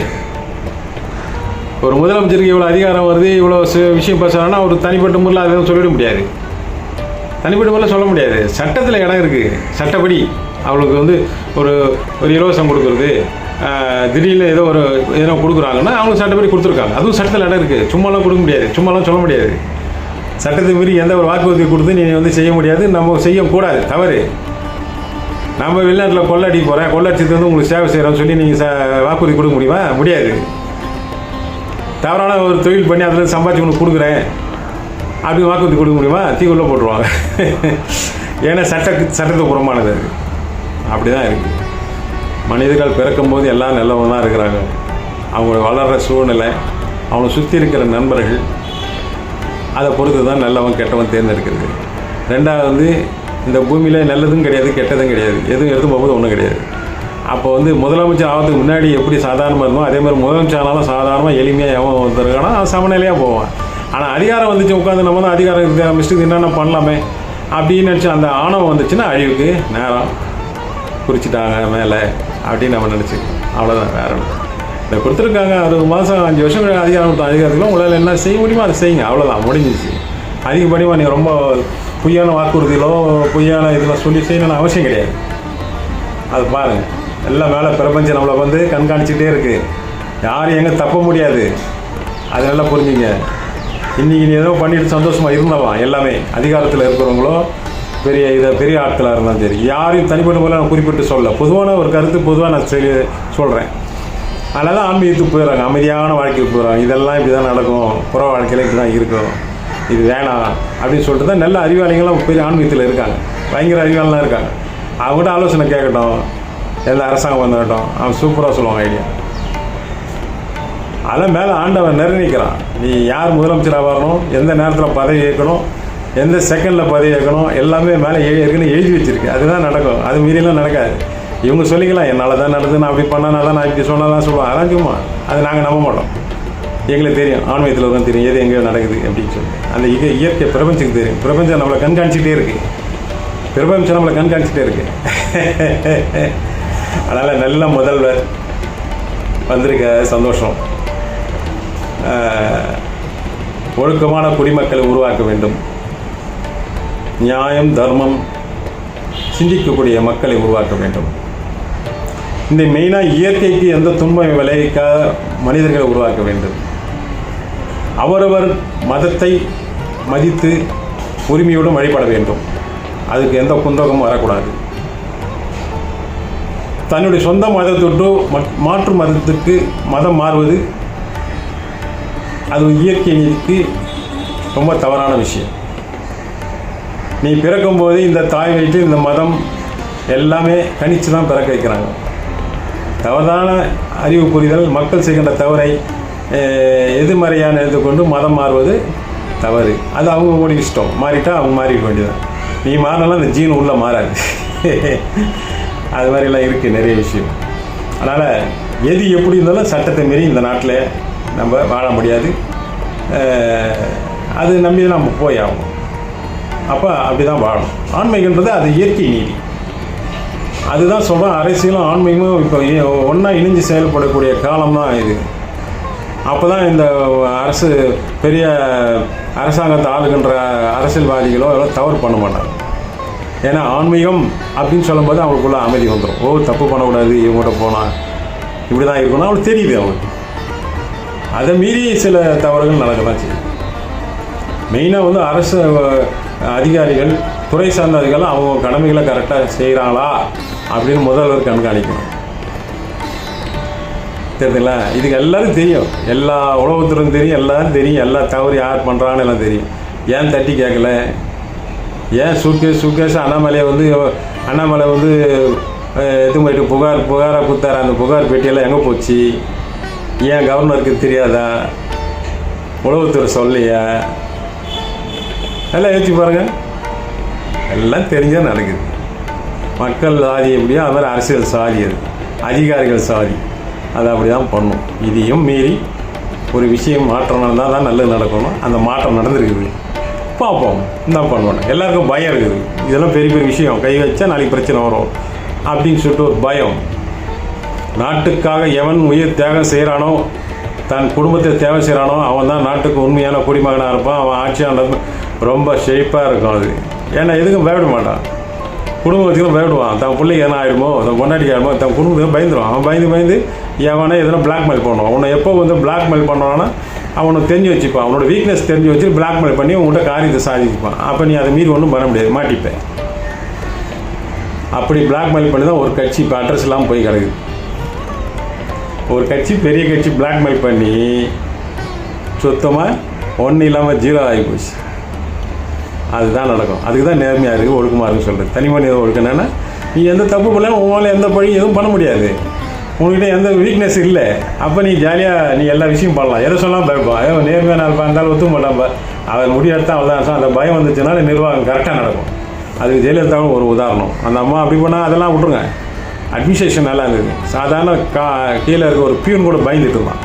A: ஒரு முதலமைச்சருக்கு இவ்வளோ அதிகாரம் வருது, இவ்வளோ விஷயம் பேசுகிறாங்கன்னா ஒரு தனிப்பட்ட முறையில் அதை சொல்லிட முடியாது. தனிப்பட்ட முறையில் சொல்ல முடியாது. சட்டத்தில் இடம் இருக்குது. சட்டப்படி அவளுக்கு ஒரு இலவசம் கொடுக்குறது, திடீர்னு ஏதோ கொடுக்குறாங்கன்னா அவங்களுக்கு சட்டப்படி கொடுத்துருக்காங்க. அதுவும் சட்டத்தில் இடம் இருக்குது. சும்மாலாம் கொடுக்க முடியாது, சும்மாலாம் சொல்ல முடியாது. சட்டத்தை மீறி எந்த ஒரு வாக்குறுதி கொடுத்து நீ செய்ய முடியாது. நம்ம செய்யக்கூடாது, தவறு. நம்ம வெளிநாட்டில் கொள்ளடிக்க போகிறேன், கொள்ளடிச்சது உங்களுக்கு சேவை செய்கிறோன்னு சொல்லி நீங்கள் வாக்குறுதி கொடுக்க முடியுமா? முடியாது. தவறான ஒரு தொழில் பண்ணி அதில் சம்பாதிச்சு உங்களுக்கு கொடுக்குறேன், அப்படி வாக்குறுதி கொடுக்க முடியுமா? தீக்குள்ளே போட்டுருவாங்க. ஏன்னா சட்டத்துக்கு புறமானது அது. அப்படி தான் இருக்குது. மனிதர்கள் பிறக்கும்போது எல்லாம் நல்லவங்க தான் இருக்கிறாங்க. அவங்க வளர்கிற சூழ்நிலை, அவனை சுற்றி இருக்கிற நண்பர்கள், அதை பொறுத்து தான் நல்லவன் கெட்டவன் தேர்ந்தெடுக்கிறது. ரெண்டாவது வந்து இந்த பூமியில் நல்லதும் கிடையாது, கெட்டதும் கிடையாது, எதுவும் எடுத்து போகும்போது ஒன்றும் கிடையாது. அப்போ வந்து முதலமைச்சர் ஆகிறதுக்கு முன்னாடி எப்படி சாதாரணமாக இருந்தோம், அதே மாதிரி முதலமைச்சர் ஆனாலும் சாதாரணமாக எளிமையாக எவன் வந்துருக்கானா அவன் சமநிலையாக போவான். ஆனால் அதிகாரம் வந்துச்சு உட்காந்து நம்ம தான் அதிகாரம் இருக்குது, மிஸ்டேக் என்னென்ன பண்ணலாமே அப்படின்னு நினச்சி அந்த ஆணவம் வந்துச்சுன்னா அழிவுக்கு நேரம் குறிச்சிட்டாங்க மேலே அப்படின்னு நம்ம நினச்சிக்கணும். அவ்வளோதான், வேற ஒன்று. இதை கொடுத்துருக்காங்க 60 மாதம் 5 வருஷம் அதிகாரத்துக்குலாம் உங்களால் என்ன செய்ய முடியுமோ அதை செய்யுங்க, அவ்வளோதான், முடிஞ்சிச்சு. அதிகப்படியாக நீங்கள் ரொம்ப பொய்யான வாக்குறுதிகளோ பொய்யான இதெல்லாம் சொல்லி செய்யணும்னு அவசியம் கிடையாது. அது பாருங்கள், எல்லாம் மேலே பிரபஞ்சம் நம்மளை வந்து கண்காணிச்சிக்கிட்டே இருக்குது. யாரும் எங்கே தப்ப முடியாது. அது நல்லா புரிஞ்சுங்க. இன்றைக்கி நீ ஏதோ பண்ணிட்டு சந்தோஷமாக இருந்தலாம். எல்லாமே அதிகாரத்தில் இருக்கிறவங்களோ பெரிய ஆட்களாக இருந்தாலும் சரி, யாரையும் தனிப்பட்ட முறையில் நான் குறிப்பிட்டு சொல்ல, பொதுவான ஒரு கருத்து பொதுவாக நான் சொல்கிறேன். அதனால தான் ஆன்மீகத்துக்கு போயிடுறாங்க, அமைதியான வாழ்க்கைக்கு போயிடுறாங்க. இதெல்லாம் இப்படி தான் நடக்கும், புற வாழ்க்கையில் இப்படி தான் இருக்கும், இது வேணாம் அப்படின்னு சொல்லிட்டு தான் நல்ல அறிவாளிகள்லாம் பெரிய ஆன்மீகத்தில் இருக்காங்க, பயங்கர அறிவாளெலாம் இருக்காங்க. அவங்ககிட்ட ஆலோசனை கேட்கட்டும், எந்த அரசாங்கம் வந்துடட்டும், அவன் சூப்பராக சொல்லுவாங்க ஐடியா. அதெல்லாம் மேலே ஆண்டவன் நிர்ணயிக்கிறான். நீ யார் முதலமைச்சராக வரணும், எந்த நேரத்தில் பதவி ஏற்கணும், எந்த செகண்டில் பதவி ஏற்கணும், எல்லாமே மேலே ஏற்கனவே எழுதி வச்சுருக்கு. அதுதான் நடக்கும், அது மீறியெல்லாம் நடக்காது. இவங்க சொல்லிக்கலாம் என்னால் தான் நடக்குது, நான் அப்படி பண்ணனா தான், நான் இப்படி சொன்னால் தான் சொல்லுவாங்க. அதான் சும்மா, அது நாங்கள் நம்ப மாட்டோம். எங்களுக்கு தெரியும், ஆன்மீகத்தில் தான் தெரியும் எது எங்கேயோ நடக்குது அப்படின்னு சொல்லி. அந்த இயற்கை பிரபஞ்சத்துக்கு தெரியும். பிரபஞ்சம் நம்மளை கண்காணிச்சிக்கிட்டே இருக்குது. பிரபஞ்சம் நம்மளை கண்காணிச்சிட்டே இருக்குது. அதனால் நல்ல முதல்வர் வந்திருக்க சந்தோஷம். ஒழுக்கமான குடிமக்களை உருவாக்க வேண்டும். நியாயம் தர்மம் சிந்திக்கக்கூடிய மக்களை உருவாக்க வேண்டும். இந்த மெயினாக இயற்கைக்கு எந்த துன்பம் விளைவிக்காத மனிதர்களை உருவாக்க வேண்டும். அவரவர் மதத்தை மதித்து உரிமையோடு வழிபட வேண்டும். அதுக்கு எந்த குந்தகமும் வரக்கூடாது. தன்னுடைய சொந்த மதத்தொட்டு மாற்று மதத்துக்கு மதம் மாறுவது அது இயற்கை நீதிக்கு ரொம்ப தவறான விஷயம். நீ பிறக்கும்போது இந்த தாய் வயிற்று இந்த மதம் எல்லாமே கணிச்சு தான் பிறக்க வைக்கிறாங்க. தவறான அறிவு புரிதல், மக்கள் செய்கின்ற தவறை எதிர்மறையான எடுத்துக்கொண்டு மதம் மாறுவது தவறு. அது அவங்களுடைய இஷ்டம். மாறிட்டா அவங்க மாறிட வேண்டியதான். நீ மாறினாலும் அந்த ஜீன் உள்ளே மாறாது. அது மாதிரிலாம் இருக்குது நிறைய விஷயம். அதனால் எது எப்படி இருந்தாலும் சட்டத்தை மீறி இந்த நாட்டில் நம்ம வாழ முடியாது. அது நம்பி தான் நம்ம போய் ஆகணும். அப்போ அப்படி தான் வாழணும். ஆன்மீகன்றது அது இயற்கை நீதி. அதுதான் சொல்கிறேன். அரசியலும் ஆன்மீகமும் இப்போ ஒன்றா இணைஞ்சு செயல்படக்கூடிய காலம் தான் இது. அப்போ தான் இந்த அரசு பெரிய அரசாங்கத்தை ஆளுகின்ற அரசியல்வாதிகளோ எல்லாம் தவறு பண்ண மாட்டாங்க. ஏன்னா ஆன்மீகம் அப்படின்னு சொல்லும்போது அவங்களுக்குள்ள அமைதி வந்துடும். ஓ, தப்பு பண்ணக்கூடாது, இவங்ககிட்ட போனால் இப்படி தான் இருக்கணும் அவங்களுக்கு தெரியுது. அவங்களுக்கு அதை மீறி சில தவறுகள் நடக்க தான் செய்யும். மெயினாக வந்து அரசு அதிகாரிகள், துறை சார்ந்த அதிகாரிகள் அவங்க கடமைகளை கரெக்டாக செய்கிறாங்களா அப்படின்னு முதல்வர் கண்காணிக்கணும். தெரியுதுங்களா? இதுக்கு எல்லோரும் தெரியும், எல்லா உலகத்திலும் தெரியும், எல்லோரும் தெரியும், எல்லா தவறு யார் பண்ணுறாங்கன்னு எல்லாம் தெரியும். ஏன் தட்டி கேட்கல? ஏன் சூட்கேஸ் அண்ணாமலை வந்து எது போயிட்டு புகாராக கொடுத்தாரு? அந்த புகார் பெட்டியெல்லாம் எங்கே போச்சு? ஏன் கவர்னருக்கு தெரியாதா? உளவுத்துறை சொல்லையா? எல்லாம் யோசிச்சு பாருங்கள். எல்லாம் தெரிஞ்சால் நடக்குது. மக்கள் சாதி எப்படியோ அது மாதிரி அரசியல் சாதி, அது அதிகாரிகள் சாதி, அது அப்படி தான் பண்ணும். இதையும் மீறி ஒரு விஷயம் மாற்றம் நடந்தால் தான் நல்லது நடக்கணும். அந்த மாற்றம் நடந்துருக்குது. பார்ப்போம் என்ன பண்ணுவோம். எல்லாருக்கும் பயம் இருக்குது. இதெல்லாம் பெரிய பெரிய விஷயம், கை வச்சா நாளைக்கு பிரச்சனை வரும் அப்படின்னு சொல்லிட்டு ஒரு பயம். நாட்டுக்காக எவன் உயிர் தியாகம் செய்கிறானோ, தன் குடும்பத்தை தியாகம் செய்கிறானோ அவன் தான் நாட்டுக்கு உண்மையான குடிமகனாக இருப்பான். அவன் ஆட்சியாளர் ரொம்ப ஷேப்பாக இருக்கும். அது ஏன்னா எதுக்கும் பயப்பட மாட்டான். குடும்பத்துக்கும் பயப்படுவான். தன் பிள்ளைக்கு என்ன ஆகிடுமோ, தன் பொண்டாட்டிக்கு ஆகிடுமோ, தன் குடும்பத்துக்கு பயந்துடுவான். அவன் பயந்து எவனே எதனா பிளாக்மெயில் பண்ணுவான். அவனை எப்போ வந்து பிளாக்மெயில் பண்ணுவான்னா அவனுக்கு தெரிஞ்சு வச்சுப்பான். அவனோட வீக்னஸ் தெரிஞ்சு வச்சு பிளாக்மெயில் பண்ணி உங்கள்கிட்ட காரியத்தை சாதிச்சுப்பான். அப்போ நீ அதை மீறி ஒன்றும் பண்ண முடியாது, மாட்டிப்பேன். அப்படி பிளாக்மெயில் பண்ணி தான் ஒரு கட்சி இப்போ அட்ரஸ் இல்லாமல் போய் கிடக்குது. ஒரு கட்சி, பெரிய கட்சி பிளாக்மெயில் பண்ணி சுத்தமாக ஒன்றும் இல்லாமல் ஜீரோ ஆகி போச்சு. அதுதான் நடக்கும். அதுக்கு தான் நேர்மையாக இருக்குது, ஒழுக்கமாக இருக்குன்னு சொல்கிறது. தனி மனித ஒழுக்கம் என்னென்னா, நீ எந்த தப்பு பண்ணலாம், உங்களால் எந்த பழி எதுவும் பண்ண முடியாது, உங்கள்கிட்ட எந்த வீக்னஸ் இல்லை, அப்போ நீ ஜாலியாக நீ எல்லா விஷயம் பண்ணலாம். எதை சொன்னாலும் பயப்போம். அதே நேர்மையாக நாள் இருந்தாலும் ஒத்துக்க மாட்டான். அவன் முடிவெடுத்தான் அவ்வளோதான். அந்த பயம் வந்துச்சுனால நிர்வாகம் கரெக்டாக நடக்கும். அதுக்கு ஜெயலலிதாவும் ஒரு உதாரணம். அந்த அம்மா அப்படி பண்ணால் அதெல்லாம் விட்ருங்க. அட்மினிஸ்ட்ரேஷன் நல்லா இருந்தது. சாதாரண கீழே இருக்க ஒரு பியூன் கூட பயந்துட்டு இருந்தான்.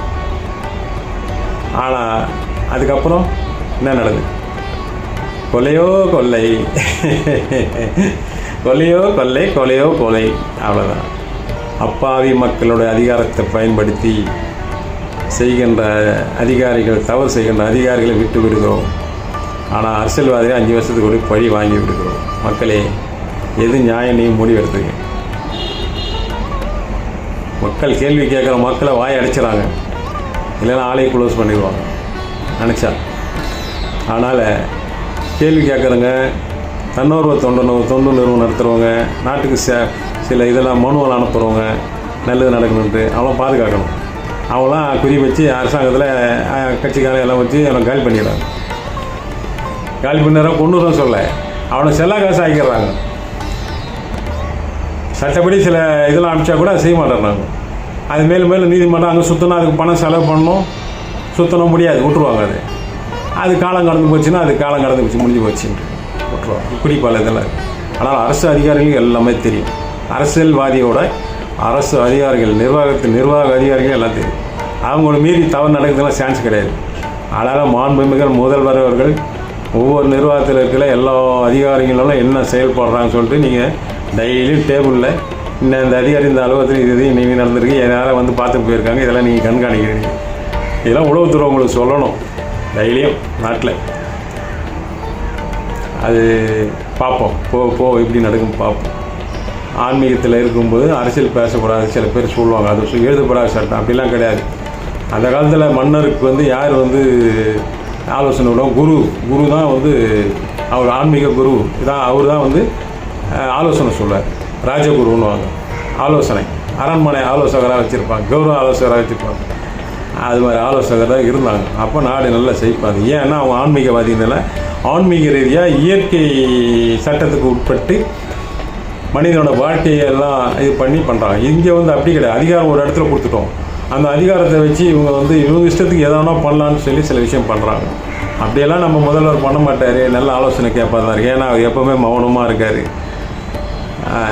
A: ஆனால் அதுக்கப்புறம் என்ன நடக்குது? கொலையோ கொள்ளை, கொலையோ கொள்ளை, கொலையோ கொலை, அவ்வளோதான். அப்பாவி மக்களுடைய அதிகாரத்தை பயன்படுத்தி செய்கின்ற அதிகாரிகள், தவறு செய்கின்ற அதிகாரிகளை விட்டு விடுகிறோம். ஆனால் அரசியல்வாதிகளை 5 வருஷத்துக்கு ஒரு பழி வாங்கி விடுகிறோம். மக்களே, எது நியாயம்? நீ முடிவெடுத்துங்க. மக்கள் கேள்வி கேட்குற மக்களை வாய் அடிச்சிடறாங்க, இல்லைன்னா ஆலையை க்ளோஸ் பண்ணிடுவாங்க நினச்சா. அதனால் கேள்வி கேட்குறவங்க, தன்னோர்வ தொண்டு நிறுவனம் நடத்துகிறவங்க, நாட்டுக்கு சில இதெல்லாம் மனுவல் அனுப்புகிறவங்க, நல்லது நடக்கணுன்ட்டு அவங்களாம் பாதுகாக்கணும். அவங்களாம் குறி வச்சு அரசாங்கத்தில் கட்சிக்காரங்க எல்லாம் வச்சு அவனை காலி பண்ணிடுறாங்க. காலி பண்ணுற கொண்டுதான் சொல்ல, அவனை செல்லா காசு ஆக்கிடுறாங்க. சட்டப்படி சில இதெல்லாம் அனுப்பிச்சா கூட அதை செய்ய மாட்டேறாங்க. அது மேலும் மேலும் நீதிமன்றம் அங்கே சுற்றினா அதுக்கு பணம் செலவு பண்ணணும், சுற்றணும் முடியாது, விட்டுருவாங்க. அது காலம் கடந்து போச்சுன்னா அது காலம் கடந்து போச்சு, முடிஞ்சு போச்சுன்ட்டு விட்டுருவாங்க. இப்படி பல இதெல்லாம். ஆனால் அரசு அதிகாரிகளுக்கு எல்லாமே தெரியும். அரசியல்வாதியோட அரசு அதிகாரிகள், நிர்வாக அதிகாரிகள் எல்லாம் தெரியும். அவங்கள மீறி தவறு நடக்கிறதுலாம் சான்ஸ் கிடையாது. அதனால் மாண்புமிகு முதல்வர் அவர்கள் ஒவ்வொரு நிர்வாகத்தில் இருக்கிற எல்லா அதிகாரிகளும் என்ன செயல்படுறாங்கன்னு சொல்லிட்டு நீங்கள் டெய்லியும் டேபிளில் இந்த அதிகாரி இந்த அலுவலகத்தில் இது இன்னைக்கு நடந்திருக்கு, யாரும் வந்து பார்த்துட்டு போயிருக்காங்க, இதெல்லாம் நீங்கள் கண்காணிக்கிறீங்க. இதெல்லாம் உளவுத்துறை உங்களுக்கு சொல்லணும் டெய்லியும் நாட்டில். அது பார்ப்போம், இப்படி நடக்கும் பார்ப்போம். ஆன்மீகத்தில் இருக்கும்போது அரசியல் பேசக்கூடாது சில பேர் சொல்லுவாங்க, அது எழுதப்படாத சட்டம். அப்படிலாம் கிடையாது. அந்த காலத்தில் மன்னருக்கு வந்து யார் வந்து ஆலோசனை விடும்? குரு தான் வந்து அவர் ஆன்மீக குரு இதான். அவர் தான் வந்து ஆலோசனை சொல்லுவார். ராஜகுருன்னு வாங்க ஆலோசனை. அரண்மனை ஆலோசகராக வச்சுருப்பாங்க, கௌரவ ஆலோசகராக வச்சுருப்பாங்க. அது மாதிரி ஆலோசகர் தான் இருந்தாங்க. அப்போ நாடு நல்லா செய்ப்பாங்க. ஏன்னா அவங்க ஆன்மீகவாதினால ஆன்மீக ரீதியாக இயற்கை சட்டத்துக்கு உட்பட்டு மனிதனோட வாழ்க்கையெல்லாம் இது பண்ணி பண்ணுறாங்க. இங்கே வந்து அப்படி கிடையாது. அதிகாரம் ஒரு இடத்துல கொடுத்துட்டோம், அந்த அதிகாரத்தை வச்சு இவங்க வந்து இவங்க இஷ்டத்துக்கு எதனா பண்ணலான்னு சொல்லி சில விஷயம் பண்ணுறாங்க. அப்படியெல்லாம் நம்ம முதல்வர் பண்ண மாட்டார். நல்ல ஆலோசனை கேட்பாரு. ஏன்னா அவர் எப்போவுமே மௌனமாக இருக்கார்.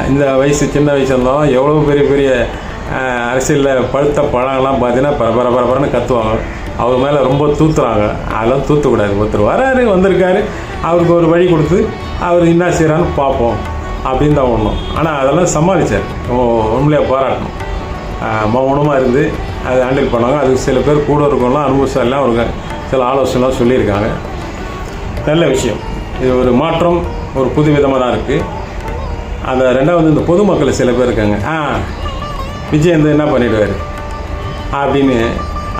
A: இந்த வயசு சின்ன வயசு இருந்தாலும் எவ்வளோ பெரிய பெரிய அரசியலில் பழுத்த பழங்கள்லாம் பார்த்தீங்கன்னா பரபரன்னு கத்துவாங்க. அவர் மேலே ரொம்ப தூத்துறாங்க. அதெல்லாம் தூத்தக்கூடாது. ஒருத்தர் வந்திருக்காரு, அவருக்கு ஒரு வழி கொடுத்து அவர் என்ன செய்கிறான்னு பார்ப்போம் அப்படின்னு தான் ஒன்றும். ஆனால் அதெல்லாம் சமாளித்தார். உண்மையிலே பாராட்டணும். மௌனமாக இருந்து அதை ஹேண்டில் பண்ணாங்க. அதுக்கு சில பேர் கூட இருக்கவங்களாம் அனுபவம் அவருக்கு சில ஆலோசனைலாம் சொல்லியிருக்காங்க. நல்ல விஷயம். இது ஒரு மாற்றம், ஒரு புது விதமாக தான் இருக்குது. அந்த ரெண்டாவது இந்த பொதுமக்கள் சில பேர் இருக்காங்க, விஜய் வந்து என்ன பண்ணிடுவார் அப்படின்னு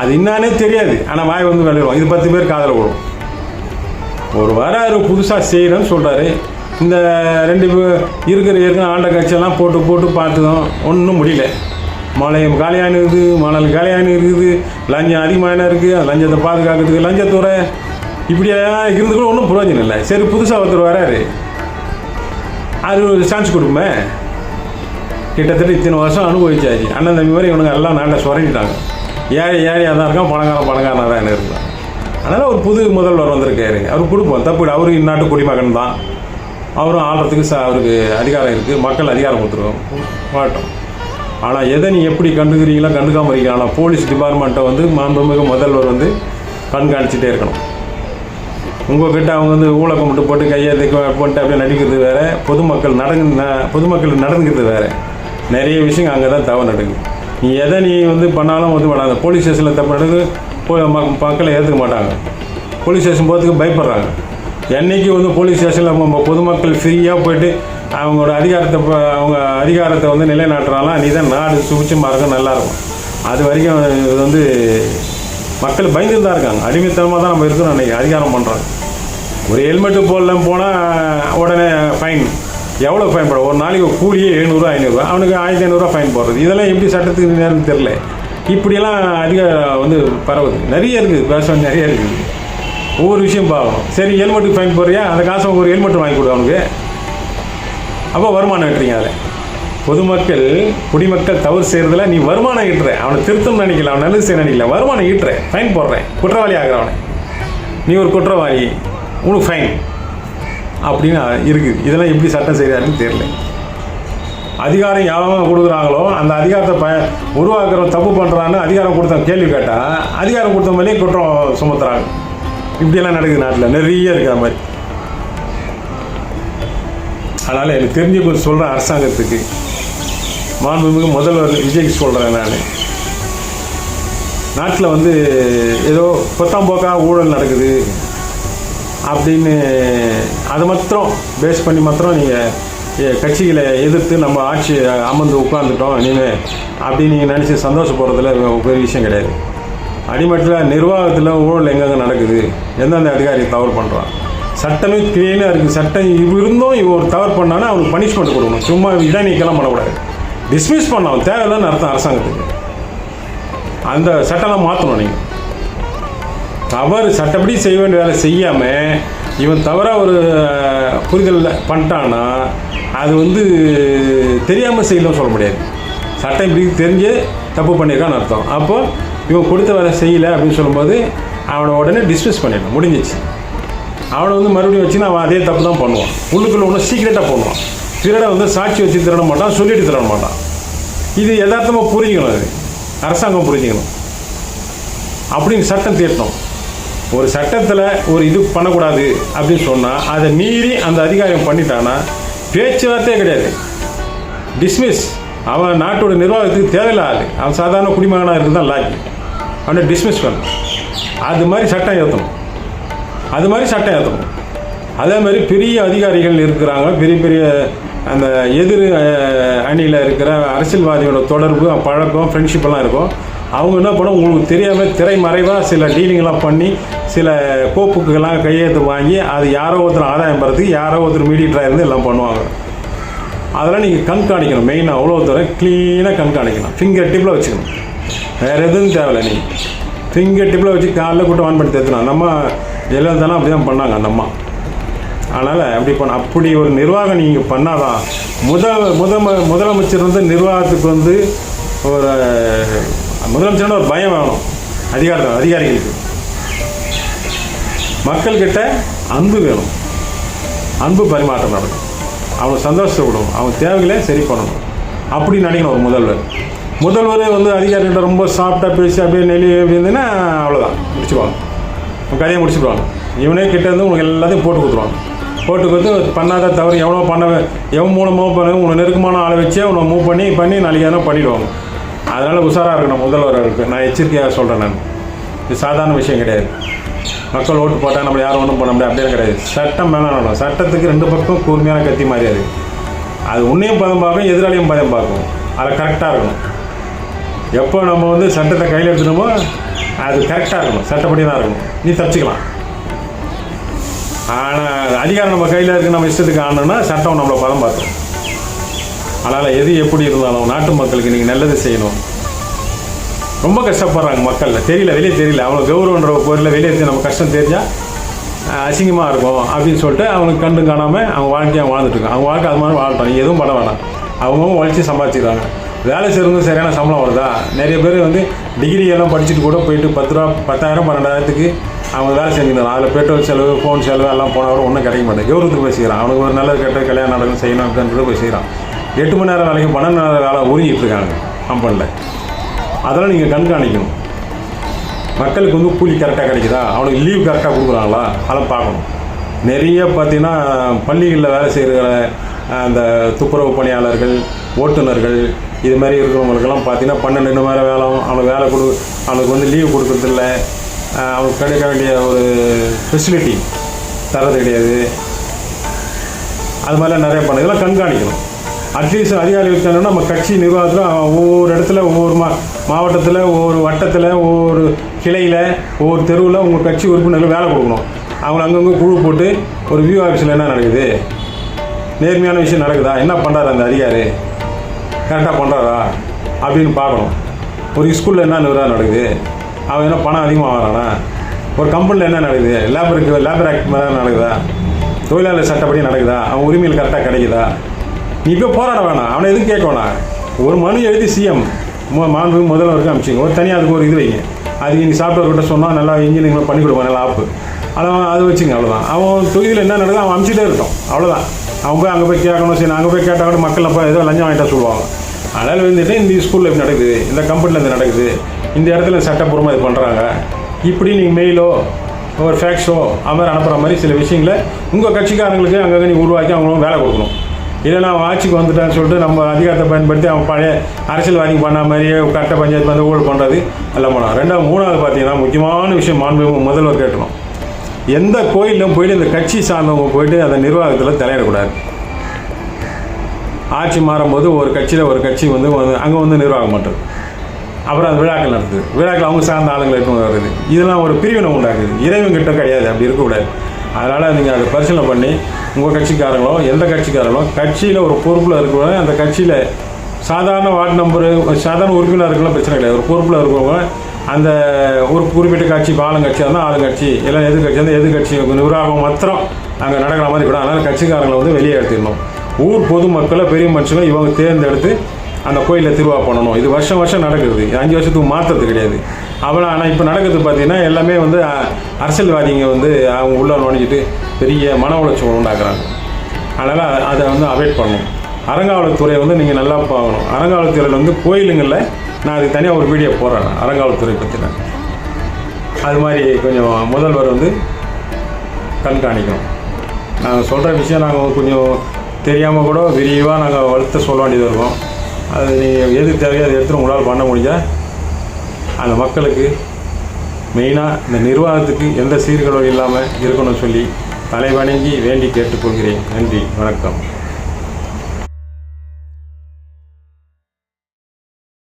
A: அது என்னானே தெரியாது. ஆனால் வாய் வந்து விளையாடுவோம். இது 10 பேர் காதல் விடும். ஒரு வாரம் புதுசாக செய்கிறேன்னு சொல்கிறாரு. இந்த 2 இருக்கிற ஆண்ட கட்சியெல்லாம் போட்டு பார்த்துதான் ஒன்றும் முடியல. மலையம் காலியான இருக்குது, மணல் காலியான இருக்குது, லஞ்சம் அதிகமான இருக்குது. அந்த லஞ்சத்தை பாதுகாக்கிறதுக்கு லஞ்சத்துறை இப்படியெல்லாம் இருந்து கூட ஒன்றும் பிரயோஜனம் இல்லை. சரி, புதுசாக ஒருத்தர் வராரு, அது ஒரு சான்ஸ் கொடுக்குமே. கிட்டத்தட்ட இத்தனை வருஷம் அனுபவிச்சாச்சு. அண்ணன் தம்பி மாதிரி இவனுங்க எல்லாம் நாட்டை சுரண்டிட்டாங்க. ஏழையாக தான் இருக்கான், பணக்காரனாக தான் இருக்கலாம். அதனால் ஒரு புது முதல்வர் வந்திருக்காரு, அவருக்கு கொடுப்போம், தப்பு. அவருக்கு இந்நாட்டு குடிமகன் தான், அவரும் ஆள்றதுக்கு அவருக்கு அதிகாரம் இருக்குது. மக்கள் அதிகாரம் கொடுத்துருவோம் மாட்டோம். ஆனால் எதை நீ எப்படி கண்டுக்கிறீங்களோ கண்டுக்காமல் இருக்கீங்க. ஆனால் போலீஸ் டிபார்ட்மெண்ட்டை வந்து மாண்புமிகு முதல்வர் வந்து கண்காணிச்சிட்டே இருக்கணும். உங்கள்கிட்ட அவங்க வந்து ஊழக்கம் மட்டும் போட்டு கையை போட்டு அப்படியே நடிக்கிறது வேறு, பொதுமக்கள் நடந்துக்கிறது வேறு. நிறைய விஷயங்கள் அங்கே தான் தவறு நடக்குது. நீ எதை நீ வந்து பண்ணாலும் வந்து பண்ணாத. போலீஸ் ஸ்டேஷனில் தப்பு நடக்குது, மக்களை ஏற்றுக்க மாட்டாங்க. போலீஸ் ஸ்டேஷன் போகிறதுக்கு பயப்படுறாங்க. என்றைக்கு வந்து போலீஸ் ஸ்டேஷனில் பொதுமக்கள் ஃப்ரீயாக போய்ட்டு அவங்களோட அதிகாரத்தை வந்து நிலைநாட்டுறாலாம், நீ தான் நாடு சுபிச்சமாக இருக்கும், நல்லாயிருக்கும். அது வரைக்கும் இது வந்து மக்கள் பயந்துட்டு தான் இருக்காங்க. அடிமைத்தனமாக தான் நம்ம இருக்கிறோம். அன்றைக்கி அதிகாரம் பண்ணுறாங்க. ஒரு ஹெல்மெட்டு போடலாம் போனால் உடனே ஃபைன். எவ்வளோ ஃபைன் போட? ஒரு நாளைக்கு கூலியே 700 500, அவனுக்கு 1500 ஃபைன் போடுறது. இதெல்லாம் எப்படி சட்டத்துக்கு நேரம் தெரில. இப்படியெல்லாம் வந்து பரவுது. நிறைய இருக்குது, பேச நிறைய இருக்குது. ஒவ்வொரு விஷயம் பார்க்கணும். சரி ஹெல்மெட்டுக்கு ஃபைன் போடுறியா, அந்த காசை ஒரு ஹெல்மெட் வாங்கி கொடு அவனுக்கு. அப்போ வருமானம் ஈட்டுறீங்க. அதில் பொதுமக்கள் குடிமக்கள் தவறு செய்கிறதுல நீ வருமானம் ஈட்டுற. அவனை திருத்தம் நினைக்கல, அவன் நல்லது செய்ய நினைக்கல, வருமானம் ஈட்டுற, ஃபைன் போடுறேன், குற்றவாளி ஆகிறவனை. நீ ஒரு குற்றவாளி, உனக்கு ஃபைன் அப்படின்னு இருக்குது. இதெல்லாம் எப்படி சட்டம் செய்கிறாருன்னு தெரியல. அதிகாரம் யாரும் கொடுக்குறாங்களோ அந்த அதிகாரத்தை உருவாக்குறவன் தப்பு பண்ணுறான்னு அதிகாரம் கொடுத்த கேள்வி கேட்டால் அதிகாரம் கொடுத்த மாதிரியே குற்றம் சுமத்துறாங்க. இப்படியெல்லாம் நடக்குது நாட்டில், நிறைய இருக்கிற மாதிரி. அதனால் எனக்கு தெரிஞ்சு கொஞ்சம் சொல்கிறேன் அரசாங்கத்துக்கு, மாண்புமிகு முதல்வர் விஜய்க்கு சொல்கிறேன் நான். நாட்டில் வந்து ஏதோ பொத்தாம்போக்காக ஊழல் நடக்குது அப்படின்னு அதை மாத்திரம் பேஸ் பண்ணி மாத்திரம் நீங்கள் கட்சிகளை எதிர்த்து நம்ம ஆட்சி அமர்ந்து உட்காந்துட்டோம் இனிமேல் அப்படின்னு நீங்கள் நினச்சி சந்தோஷப்படுறதுல பெரிய விஷயம் கிடையாது. அடிமட்டில் நிர்வாகத்தில் ஊழல் எங்கெங்கே நடக்குது, எந்தெந்த அதிகாரி தவறு பண்ணுறான், சட்டமே க்ளீனாக இருக்குது. சட்டம் இருந்தும் இவன் ஒரு தவறு பண்ணானா அவனுக்கு பனிஷ்மெண்ட் கொடுக்கணும். சும்மா இடைநீக்கெல்லாம் பண்ணக்கூடாது, டிஸ்மிஸ் பண்ணலாம், தேவையில்லைன்னு அர்த்தம் அரசாங்கத்துக்கு. அந்த சட்டம்லாம் மாற்றணும். நீங்கள் தவறு சட்டப்படி செய்ய வேண்டிய வேலை செய்யாமல் இவன் தவறாக ஒரு புரிதல் பண்ணிட்டான்னா அது வந்து தெரியாமல் செய்யலாம் சொல்ல முடியாது. சட்டம் இப்படி தெரிஞ்சு தப்பு பண்ணியிருக்கான்னு அர்த்தம். அப்போ இவன் கொடுத்த வேலை செய்யலை அப்படின்னு சொல்லும்போது அவனை உடனே டிஸ்மிஸ் பண்ணிடணும், முடிஞ்சிச்சு. அவனை வந்து மறுபடியும் வச்சுன்னா அவன் அதே தப்பு தான் பண்ணுவான். உள்ளுக்குள்ளே ஒன்றும் சீக்கிரட்டாக பண்ணுவான். திருட வந்து சாட்சி வச்சு திருட மாட்டான், சொல்லிட்டு திருட மாட்டான். இது யதார்த்தமாக புரிஞ்சுக்கணும், அது அரசாங்கம் புரிஞ்சுக்கணும். அப்படின்னு சட்டம் தீட்டணும். ஒரு சட்டத்தில் ஒரு இது பண்ணக்கூடாது அப்படின்னு சொன்னால் அதை மீறி அந்த அதிகாரம் பண்ணிட்டான்னா பேச்சுவார்த்தையே கிடையாது, டிஸ்மிஸ். அவன் நாட்டோட நிர்வாகத்துக்கு தேவையில்லாது, அவன் சாதாரண குடிமகனாக இருக்குது தான் லாக்கி, அவனை டிஸ்மிஸ் பண்ணணும். அது மாதிரி சட்டம் ஏற்றணும், அது மாதிரி சட்டம் ஏற்றணும். அதே மாதிரி பெரிய அதிகாரிகள் இருக்கிறாங்க, பெரிய பெரிய அந்த எதிர் அணியில் இருக்கிற அரசியல்வாதியோட தொடர்பு பழக்கம் ஃப்ரெண்ட்ஷிப்பெல்லாம் இருக்கும். அவங்க என்ன பண்ண உங்களுக்கு தெரியாமல் திரைமறைவாக சில டீலிங்லாம் பண்ணி சில கோப்புக்கெல்லாம் கையெழுத்து வாங்கி அது யாரோ ஒருத்தர் ஆதாயம் பெறதுக்கு யாரோ ஒருத்தர் மீடியேட்டராக இருந்து எல்லாம் பண்ணுவாங்க. அதெல்லாம் நீங்கள் கண்காணிக்கணும். மெயினாக அவ்வளோ தூரம் க்ளீனாக கண்காணிக்கணும். ஃபிங்கர் டிப்பில் வச்சுக்கணும், வேறு எதுவும் தேவையில்லை. நீங்கள் ஃபிங்கர் டிப்பில் வச்சு காலைல கூட்டம் ஆன் பண்ணி தேர்த்தலாம். நம்ம எல்லாம் தானே அப்படி தான் பண்ணாங்க அந்த அம்மா. அதனால் அப்படி ஒரு நிர்வாகம் நீங்கள் பண்ணாதான் முதலமைச்சர் வந்து நிர்வாகத்துக்கு வந்து ஒரு முதலமைச்சர்னா ஒரு பயம் வேணும். அதிகாரிகளுக்கு மக்கள்கிட்ட அன்பு வேணும், அன்பு பரிமாற்றம் நடக்கும், அவனை சந்தோஷப்படணும், அவன் தேவைகளே சரி பண்ணணும். அப்படி நினைக்கணும் ஒரு முதல்வரே வந்து அதிகாரிகிட்ட ரொம்ப சாஃப்டாக பேசி அப்படியே நெளி அப்படின்னா அவ்வளோதான், முடிச்சுடுவாங்க, கதையை முடிச்சுடுவாங்க. இவனே கிட்டே இருந்து உங்களுக்கு எல்லாத்தையும் போட்டு கொடுத்துருவாங்க. போட்டு கொடுத்து பண்ணாத தவறு எவன் மூலமாக பண்ண உங்களை நெருக்கமான ஆளை வச்சே உன்னை மூவ் பண்ணி நாளைக்கு எதனா பண்ணிவிடுவாங்க. அதனால் உஷாராக இருக்கணும் முதல்வர்களுக்கு. நான் எச்சரிக்கையாக சொல்கிறேன். நான் இது சாதாரண விஷயம் கிடையாது. மக்கள் ஓட்டு போட்டால் நம்ம யாரும் ஒன்றும் பண்ண முடியாது, அப்படியே கிடையாது. சட்டம் மேலே நடக்கும். சட்டத்துக்கு ரெண்டு பக்கம் கூர்மையான கத்தி மாதிரி அது உன்னையும் பதம் பார்க்கும், எதிராளியும் பதம் பார்க்கும். அதில் கரெக்டாக இருக்கணும். எப்போ நம்ம வந்து சட்டத்தை கையில் எடுத்துனோமோ அது கரெக்டாக இருக்கணும், சட்டப்படி தான் இருக்கணும். நீ தப்பிச்சிக்கலாம். ஆனால் அதிகாரம் நம்ம கையில் இருக்குது, நம்ம இஷ்டத்துக்கு ஆனோன்னா சட்டம் நம்மளை பதம் பார்த்துரும். அதனால் எது எப்படி இருந்தாலும் நாட்டு மக்களுக்கு நீங்கள் நல்லது செய்யணும். ரொம்ப கஷ்டப்படுறாங்க மக்கள், வெளியே தெரியல. அவ்வளோ கௌரவன்ற பொருளில் வெளியே இருந்து நம்ம கஷ்டம் தெரிஞ்சால் அசிங்கமாக இருக்கும் அப்படின்னு சொல்லிட்டு அவனுக்கு கண்டு காணாமல் அவங்க வாழ்க்கையை வாழ்ந்துட்டுருக்காங்க. அவங்க வாழ்க்கை அது மாதிரி வாழட்டும், நீங்கள் எதுவும் பண்ண வேணாம். அவங்களும் உழைச்சி சம்பாதிச்சிக்கிறாங்க. வேலை செய்கிறவங்க சரியான சம்பளம் வருதா? நிறைய பேர் வந்து டிகிரி எல்லாம் படிச்சுட்டு கூட போயிட்டு 10 ரூபா 10,000 12,000க்கு அவங்க வேலை செஞ்சுருந்தாங்க. அதில் பெட்ரோல் செலவு, ஃபோன் செலவு எல்லாம் போனவரை ஒன்றும் கிடைக்க மாட்டேன். கௌரவத்துக்கு போய் செய்கிறான். அவனுக்கு ஒரு நல்லது கெட்ட கல்யாணம் நடக்கும் செய்யணும் அப்படின்றது போய் செய்கிறான். 8 மணி நேரம் வேலைக்கு 12 மணி நேரம் வேலை உறிஞ்சிட்டு இருக்காங்க கம்பெனியில். அதெல்லாம் நீங்கள் கண்காணிக்கணும். மக்களுக்கு வந்து கூலி கரெக்டாக கிடைக்குதா, அவனுக்கு லீவ் கரெக்டாக கொடுக்குறாங்களா, அதெல்லாம் பார்க்கணும். நிறைய பார்த்தீங்கன்னா பள்ளிகளில் வேலை செய்கிற அந்த துப்புரவு பணியாளர்கள், ஓட்டுநர்கள், இது மாதிரி இருக்கிறவங்களுக்கெல்லாம் பார்த்தீங்கன்னா 12 மணி நேரம் வேலை, அவனுக்கு வந்து லீவ் கொடுக்குறதில்ல, அவனுக்கு கிடைக்க வேண்டிய ஒரு ஃபெசிலிட்டி தரது கிடையாது. அது மாதிரிலாம் நிறைய பண்ண இதெல்லாம் கண்காணிக்கணும். அட்லீஸ்ட் அதிகாரிகளுக்கு என்னென்னா நம்ம கட்சி நிர்வாகத்தில் ஒவ்வொரு இடத்துல ஒவ்வொரு மாவட்டத்தில் ஒவ்வொரு வட்டத்தில் ஒவ்வொரு கிளையில் ஒவ்வொரு தெருவில் உங்கள் கட்சி உறுப்பினர்கள் வேலை கொடுக்கணும். அவங்க அங்கங்கே குழு போட்டு ஒரு வியூ ஆஃபீஸில் என்ன நடக்குது, நேர்மையான விஷயம் நடக்குதா, என்ன பண்ணுறாரு அந்த அதிகாரி, கரெக்டாக பண்ணுறாரா அப்படின்னு பார்க்கணும். ஒரு ஸ்கூலில் என்ன நிர்வாகம் நடக்குது, அவன் என்ன பணம் அதிகமாக வாங்குறானா, ஒரு கம்பெனியில் என்ன நடக்குது, லேபர் ஆக்ட் மாதிரி நடக்குதா, தொழிலாளர் சட்டப்படி நடக்குதா, அவன் உரிமைகள் கரெக்டாக கிடைக்குதா? நீ இப்போ போராட வேணாம், அவனை எதுவும் கேட்க வேணாம். ஒரு மனு எழுதி சிஎம் மாண்பு முதல்வருக்கு அனுப்பிச்சிங்க, ஒரு தனியாக அதுக்கு ஒரு இது வைங்க. அதுக்கு நீங்கள் சாஃப்ட்வேர் கிட்ட சொன்னால் நல்லா இன்ஜினியரிங் பண்ணி கொடுப்பான், நல்லா ஆப்பு அதை வச்சுங்க. அவ்வளோதான். அவன் தொகுதியில் என்ன நடக்குது அவன் அனுப்பிச்சிட்டே இருக்கட்டும், அவ்வளோதான். அவன் போய் அங்கே போய் கேட்கணும். சரி, அங்கே போய் கேட்டால் கூட மக்கள் அப்போ ஏதோ லஞ்சம் வாங்கிட்டா சொல்லுவாங்க. அதனால் வந்துட்டு இந்த ஸ்கூலில் இப்படி நடக்குது, இந்த கம்பெனியில் இது நடக்குது, இந்த இடத்துல சட்டப்பூர்வமாக இது பண்ணுறாங்க, இப்படி நீங்கள் மெயிலோ ஒரு ஃபேக்ஸோ அது மாதிரி அனுப்புகிற மாதிரி சில விஷயங்களை உங்கள் கட்சிக்காரங்களுக்கு அங்கங்கே நீங்கள் உருவாக்கி அவங்களும் வேலை கொடுக்கணும். இல்லைன்னா அவன் ஆட்சிக்கு வந்துட்டான்னு சொல்லிட்டு நம்ம அதிகாரத்தை பயன்படுத்தி அவன் பழைய அரசியல்வாதிக்கு பண்ண மாதிரியே கட்ட பஞ்சாயத்து வந்து ஊழல் பண்ணுறது எல்லாம் பண்ணலாம். ரெண்டாவது மூணாவது பார்த்தீங்கன்னா முக்கியமான விஷயம் மாண்பு முதல்வர் கேட்கணும். எந்த கோயிலும் போயிட்டு இந்த கட்சி சார்ந்தவங்க போயிட்டு அந்த நிர்வாகத்தில் தலையிடக்கூடாது. ஆட்சி மாறும்போது ஒரு கட்சி வந்து அங்கே வந்து நிர்வாகம் பண்ணுறது, அப்புறம் அந்த விழாக்கள் நடத்துது, விழாக்கள் அவங்க சார்ந்த ஆளுங்களை எடுத்து வருது, இதெல்லாம் ஒரு பிரிவினை உண்டாக்குது. இறைவன்கிட்ட கிடையாது, அப்படி இருக்கக்கூடாது. அதனால் நீங்கள் அதை பரிசீலனை பண்ணி உங்கள் கட்சிக்காரங்களோ எந்த கட்சிக்காரங்களோ கட்சியில் ஒரு பொறுப்பில் இருக்கிறவங்க, அந்த கட்சியில் சாதாரண வார்டு நம்பரு சாதாரண உறுப்பினர் இருக்கலாம் பிரச்சனை கிடையாது. ஒரு பொறுப்பில் இருக்கிறவங்க அந்த ஒரு குறிப்பிட்ட கட்சி இப்போ ஆளுங்கட்சியாக இருந்தால் ஆளுங்கட்சி, எல்லாம் எதிர்கட்சி இருந்தால் எதிர்கட்சி நிர்வாகம் மாத்திரம் அங்கே நடக்கிற மாதிரி கூட. அதனால் கட்சிக்காரங்களை வந்து வெளியே எடுத்துடணும். ஊர் பொதுமக்களை பெரிய மனுஷங்க இவங்க தேர்ந்தெடுத்து அந்த கோயிலில் திருவிழா பண்ணணும். இது வருஷம் நடக்குது, 5 வருஷத்துக்கு மாற்றுறது கிடையாது. அவ்வளோ. ஆனால் இப்போ நடக்குது பார்த்தீங்கன்னா எல்லாமே வந்து அரசியல்வாதிங்க வந்து அவங்க உள்ளே நுழைஞ்சிட்டு பெரிய மன உளைச்சல் உண்டாக்குறாங்க. அதனால் அதை வந்து அவாய்ட் பண்ணணும். அறங்காவலத்துறையை வந்து நீங்கள் நல்லா பார்க்கணும். அறங்காவலத்துறையில் வந்து கோயிலுங்களில் நான் அதுக்கு தனியாக ஒரு வீடியோ போடுறேன் அறங்காவலத்துறை பற்றின. அது மாதிரி கொஞ்சம் முதல்வர் வந்து கண்காணிக்கணும். நாங்கள் சொல்கிற விஷயம் நாங்கள் கொஞ்சம் தெரியாமல் கூட விரிவாக நாங்கள் வளர்த்து சொல்ல வேண்டியது இருக்கும். அது நீங்கள் எது தேவையோ அதை எடுத்து உங்களால் பண்ண முடிஞ்சால் அந்த மக்களுக்கு மெயினாக இந்த நிர்வாகத்துக்கு எந்த சீர்கேடும் இல்லாமல் இருக்கணும்னு சொல்லி தலைவணங்கி வேண்டி கேட்டுக்கொள்கிறேன். நன்றி, வணக்கம்.